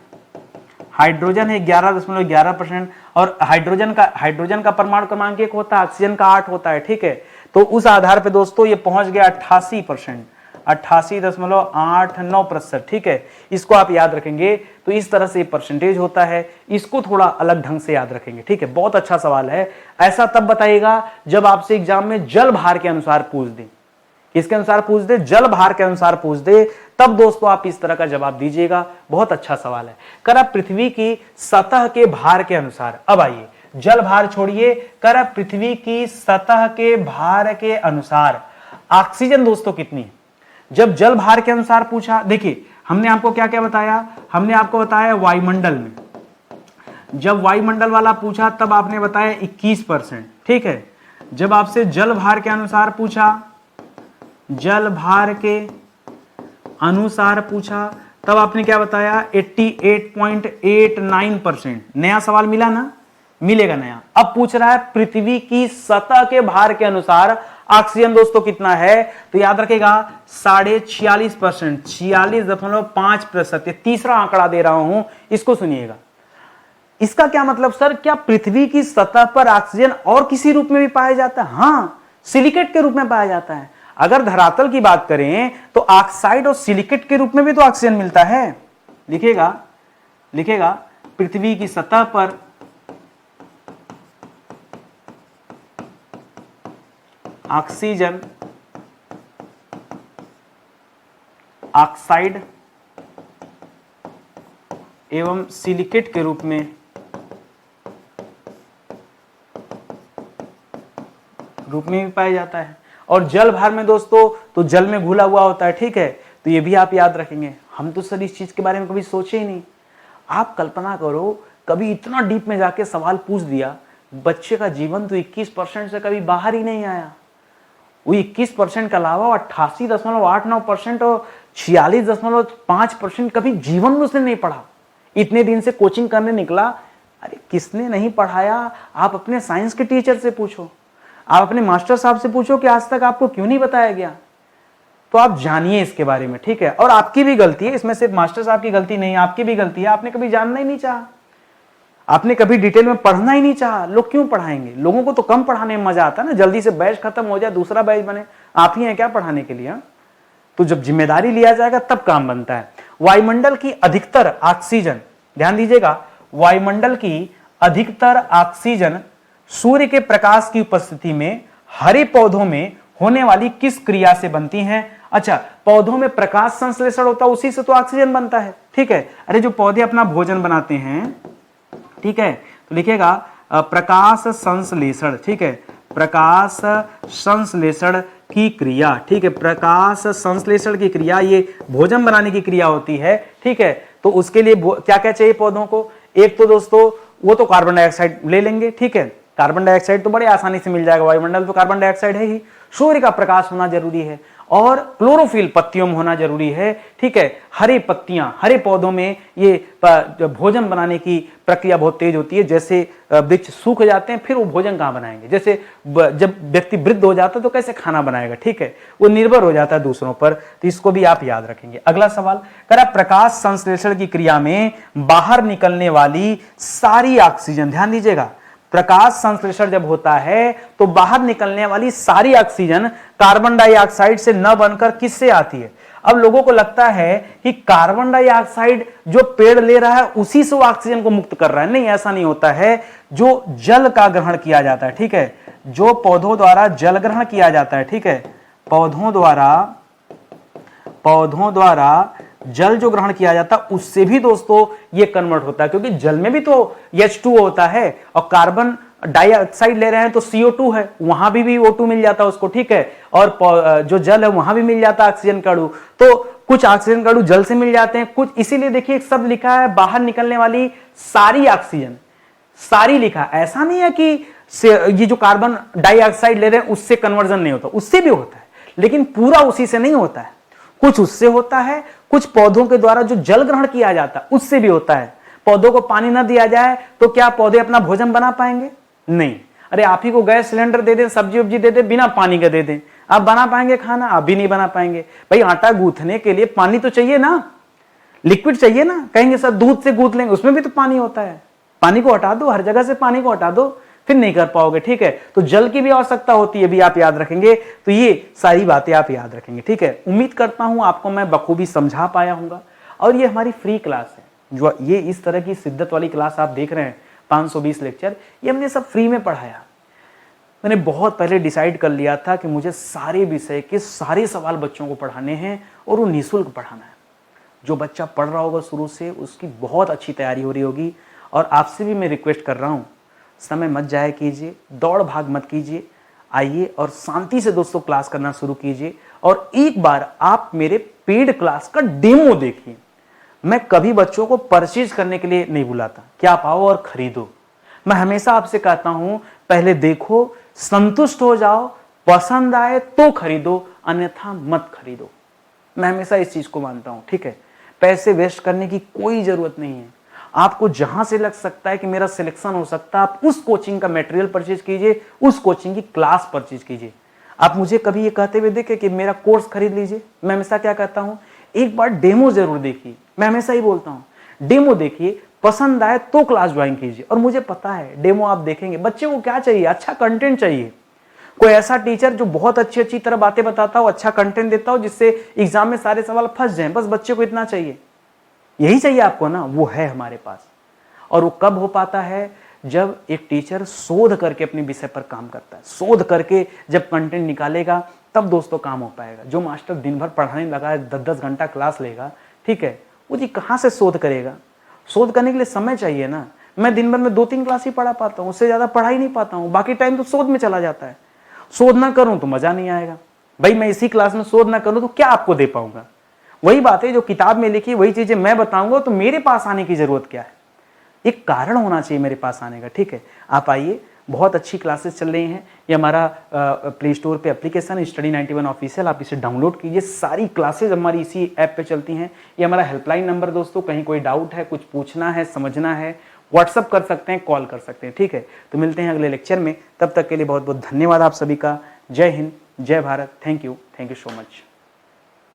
हाइड्रोजन है 11.11%, और हाइड्रोजन का परमाणु क्रमांक 1 होता है, ऑक्सीजन का 8 होता है, ठीक है। तो उस आधार पे दोस्तों ये पहुंच गया 88%, 88.89%, ठीक है। इसको आप याद रखेंगे तो इस तरह से परसेंटेज होता है, इसको थोड़ा अलग ढंग से याद रखेंगे, ठीक है। बहुत अच्छा सवाल है। ऐसा तब बताइएगा जब आपसे एग्जाम में जल भार के अनुसार पूछ दे, किसके अनुसार पूछ दे, जल भार के अनुसार पूछ दे, तब दोस्तों आप इस तरह का जवाब दीजिएगा। बहुत अच्छा सवाल है। कर पृथ्वी की सतह के भार के अनुसार, अब आइए जल भार छोड़िए, कर पृथ्वी की सतह के भार के अनुसार ऑक्सीजन दोस्तों कितनी है। जब जल भार के अनुसार पूछा, देखिए हमने आपको क्या क्या बताया, हमने आपको बताया वायुमंडल में, जब वायुमंडल वाला पूछा तब आपने बताया 21%, ठीक है। जब आपसे जल भार के अनुसार पूछा, जल भार के अनुसार पूछा, तब आपने क्या बताया, 88.89%। नया सवाल मिला ना, मिलेगा नया। अब पूछ रहा है पृथ्वी की सतह के भार के अनुसार ऑक्सीजन दोस्तों कितना है, तो याद रखेगा 46.5%, 46.5%। ये तीसरा आंकड़ा दे रहा हूं, इसको सुनिएगा। इसका क्या मतलब सर, क्या पृथ्वी की सतह पर ऑक्सीजन और किसी रूप में भी पाया जाता है? हां, सिलिकेट के रूप में पाया जाता है। अगर धरातल की बात करें तो ऑक्साइड और सिलिकेट के रूप में भी तो ऑक्सीजन मिलता है। लिखेगा पृथ्वी की सतह पर ऑक्सीजन, ऑक्साइड एवं सिलिकेट के रूप में भी पाया जाता है। और जल भार में दोस्तों तो जल में घुला हुआ होता है, ठीक है। तो ये भी आप याद रखेंगे। हम तो सर इस चीज के बारे में कभी सोचे ही नहीं। आप कल्पना करो, कभी इतना डीप में जाके सवाल पूछ दिया, बच्चे का जीवन तो 21% से कभी बाहर ही नहीं आया। वो 21% के अलावा 88.89% और 46.5% कभी जीवन में उसने नहीं पढ़ा। इतने दिन से कोचिंग करने निकला, अरे किसने नहीं पढ़ाया, आप अपने साइंस के टीचर से पूछो, आप अपने मास्टर साहब से पूछो कि आज तक आपको क्यों नहीं बताया गया। तो आप जानिए इसके बारे में, ठीक है। और आपकी भी गलती है, इसमें सिर्फ मास्टर साहब की गलती नहीं है, आपकी भी गलती है। आपने कभी जानना ही नहीं चाहा, आपने कभी डिटेल में पढ़ना ही नहीं चाहा। लोग क्यों पढ़ाएंगे, लोगों को तो कम पढ़ाने में मजा आता है ना, जल्दी से बैच खत्म हो जाए, दूसरा बैच बने। आप ही हैं क्या पढ़ाने के लिए? तो जब जिम्मेदारी लिया जाएगा तब काम बनता है। वायुमंडल की अधिकतर ऑक्सीजन, ध्यान दीजिएगा, वायुमंडल की अधिकतर ऑक्सीजन सूर्य के प्रकाश की उपस्थिति में हरे पौधों में होने वाली किस क्रिया से बनती हैं? अच्छा, पौधों में प्रकाश संश्लेषण होता है, उसी से तो ऑक्सीजन बनता है, ठीक है। अरे जो पौधे अपना भोजन बनाते हैं, ठीक है, तो लिखेगा प्रकाश संश्लेषण, ठीक है, प्रकाश संश्लेषण की क्रिया, ठीक है, प्रकाश संश्लेषण की क्रिया, ये भोजन बनाने की क्रिया होती है, ठीक है। तो उसके लिए क्या क्या चाहिए पौधों को? एक तो दोस्तों वो तो कार्बन डाइऑक्साइड ले लेंगे, ठीक है, कार्बन डाइऑक्साइड तो बड़े आसानी से मिल जाएगा, वायुमंडल तो कार्बन डाइऑक्साइड है ही। सूर्य का प्रकाश होना जरूरी है, और क्लोरोफिल पत्तियों में होना जरूरी है, ठीक है। हरे पत्तियां, हरे पौधों में ये भोजन बनाने की प्रक्रिया बहुत तेज होती है। जैसे वृक्ष सूख जाते हैं, फिर वो भोजन कहां बनाएंगे। जैसे जब व्यक्ति वृद्ध हो जाता है तो कैसे खाना बनाएगा, ठीक है, वो निर्भर हो जाता है दूसरों पर। तो इसको भी आप याद रखेंगे। अगला सवाल कह रहा प्रकाश संश्लेषण की क्रिया में बाहर निकलने वाली सारी ऑक्सीजन, ध्यान दीजिएगा, प्रकाश संश्लेषण जब होता है तो बाहर निकलने वाली सारी ऑक्सीजन कार्बन डाइऑक्साइड से न बनकर किससे आती है। अब लोगों को लगता है कि कार्बन डाइऑक्साइड जो पेड़ ले रहा है उसी से वो ऑक्सीजन को मुक्त कर रहा है। नहीं, ऐसा नहीं होता है। जो जल का ग्रहण किया जाता है, ठीक है, जो पौधों द्वारा जल ग्रहण किया जाता है, ठीक है, पौधों द्वारा जल जो ग्रहण किया जाता है उससे भी दोस्तों ये कन्वर्ट होता है, क्योंकि जल में भी तो H2O होता है और कार्बन डाइऑक्साइड ले रहे हैं तो CO2 है, वहां भी O2 मिल जाता है उसको, ठीक है, और जो जल है वहां भी मिल जाता है ऑक्सीजन का अणु। तो कुछ ऑक्सीजन का अणु जल से मिल जाते हैं, कुछ, इसीलिए देखिए एक शब्द लिखा है बाहर निकलने वाली सारी ऑक्सीजन, सारी लिखा। ऐसा नहीं है कि ये जो कार्बन डाइऑक्साइड ले रहे हैं उससे कन्वर्जन नहीं होता, उससे भी होता है, लेकिन पूरा उसी से नहीं होता है। कुछ उससे होता है, कुछ पौधों के द्वारा जो जल ग्रहण किया जाता है उससे भी होता है। पौधों को पानी ना दिया जाए तो क्या पौधे अपना भोजन बना पाएंगे? नहीं। अरे आप ही को गैस सिलेंडर दे दें, सब्जी वब्जी दे दें, बिना पानी के दे दें, आप बना पाएंगे खाना? आप भी नहीं बना पाएंगे। भाई आटा गूंथने के लिए पानी तो चाहिए ना, लिक्विड चाहिए ना। कहेंगे सर दूध से गूंथ लेंगे, उसमें भी तो पानी होता है। पानी को हटा दो, हर जगह से पानी को हटा दो, फिर नहीं कर पाओगे, ठीक है। तो जल की भी आवश्यकता होती है, भी आप याद रखेंगे। तो ये सारी बातें आप याद रखेंगे, ठीक है। उम्मीद करता हूं आपको मैं बखूबी समझा पाया हूंगा। और ये हमारी फ्री क्लास है, जो ये इस तरह की शिद्दत वाली क्लास आप देख रहे हैं, 520 लेक्चर, ये हमने सब फ्री में पढ़ाया। मैंने बहुत पहले डिसाइड कर लिया था कि मुझे सारे विषय के सारे सवाल बच्चों को पढ़ाने हैं और वो निःशुल्क पढ़ाना है। जो बच्चा पढ़ रहा होगा शुरू से, उसकी बहुत अच्छी तैयारी हो रही होगी। और आपसे भी मैं रिक्वेस्ट कर रहा हूं, समय मत जाया कीजिए, दौड़ भाग मत कीजिए, आइए और शांति से दोस्तों क्लास करना शुरू कीजिए। और एक बार आप मेरे पेड क्लास का डेमो देखिए। मैं कभी बच्चों को परचेज करने के लिए नहीं बुलाता कि आप आओ और खरीदो। मैं हमेशा आपसे कहता हूं पहले देखो, संतुष्ट हो जाओ, पसंद आए तो खरीदो, अन्यथा मत खरीदो। मैं हमेशा इस चीज को मानता हूं, ठीक है। पैसे वेस्ट करने की कोई जरूरत नहीं है। आपको जहां से लग सकता है कि मेरा सिलेक्शन हो सकता है, आप उस कोचिंग का मटेरियल परचेज कीजिए, उस कोचिंग की क्लास परचेज कीजिए। आप मुझे कभी ये कहते हुए देखे कि मेरा कोर्स खरीद लीजिए। मैं हमेशा क्या कहता हूं, एक बार डेमो जरूर देखिए। मैं हमेशा ही बोलता हूं डेमो देखिए, पसंद आए तो क्लास ज्वाइन कीजिए। और मुझे पता है डेमो आप देखेंगे, बच्चे को क्या चाहिए, अच्छा कंटेंट चाहिए। कोई ऐसा टीचर जो बहुत अच्छी अच्छी तरह बातें बताता हो, अच्छा कंटेंट देता हो, जिससे एग्जाम में सारे सवाल फंस जाएं, बस बच्चे को इतना चाहिए। यही चाहिए आपको ना, वो है हमारे पास। और वो कब हो पाता है, जब एक टीचर शोध करके अपने विषय पर काम करता है। शोध करके जब कंटेंट निकालेगा तब दोस्तों काम हो पाएगा। जो मास्टर दिन भर पढ़ाने लगा है, 10-10 घंटा क्लास लेगा, ठीक है, वो जी कहाँ से शोध करेगा? शोध करने के लिए समय चाहिए ना। मैं दिन भर में 2-3 क्लास ही पढ़ा पाता हूँ, उससे ज्यादा पढ़ा ही नहीं पाता हूँ। बाकी टाइम तो शोध में चला जाता है। शोध ना करूं तो मजा नहीं आएगा। भाई मैं इसी क्लास में शोध ना करूं तो क्या आपको दे पाऊंगा? वही बात है, जो किताब में लिखी वही चीजें मैं बताऊंगा, तो मेरे पास आने की जरूरत क्या है? एक कारण होना चाहिए मेरे पास आने का, ठीक है। आप आइए, बहुत अच्छी क्लासेस चल रही हैं। ये हमारा प्ले स्टोर पे एप्लीकेशन है स्टडी 91 ऑफिशियल, आप इसे डाउनलोड कीजिए। सारी क्लासेस हमारी इसी ऐप पे चलती हैं। ये हमारा हेल्पलाइन नंबर दोस्तों, कहीं कोई डाउट है, कुछ पूछना है, समझना है, व्हाट्सअप कर सकते हैं, कॉल कर सकते हैं, ठीक है। तो मिलते हैं अगले लेक्चर में, तब तक के लिए बहुत बहुत धन्यवाद आप सभी का। जय हिंद, जय Bharat, thank you so much.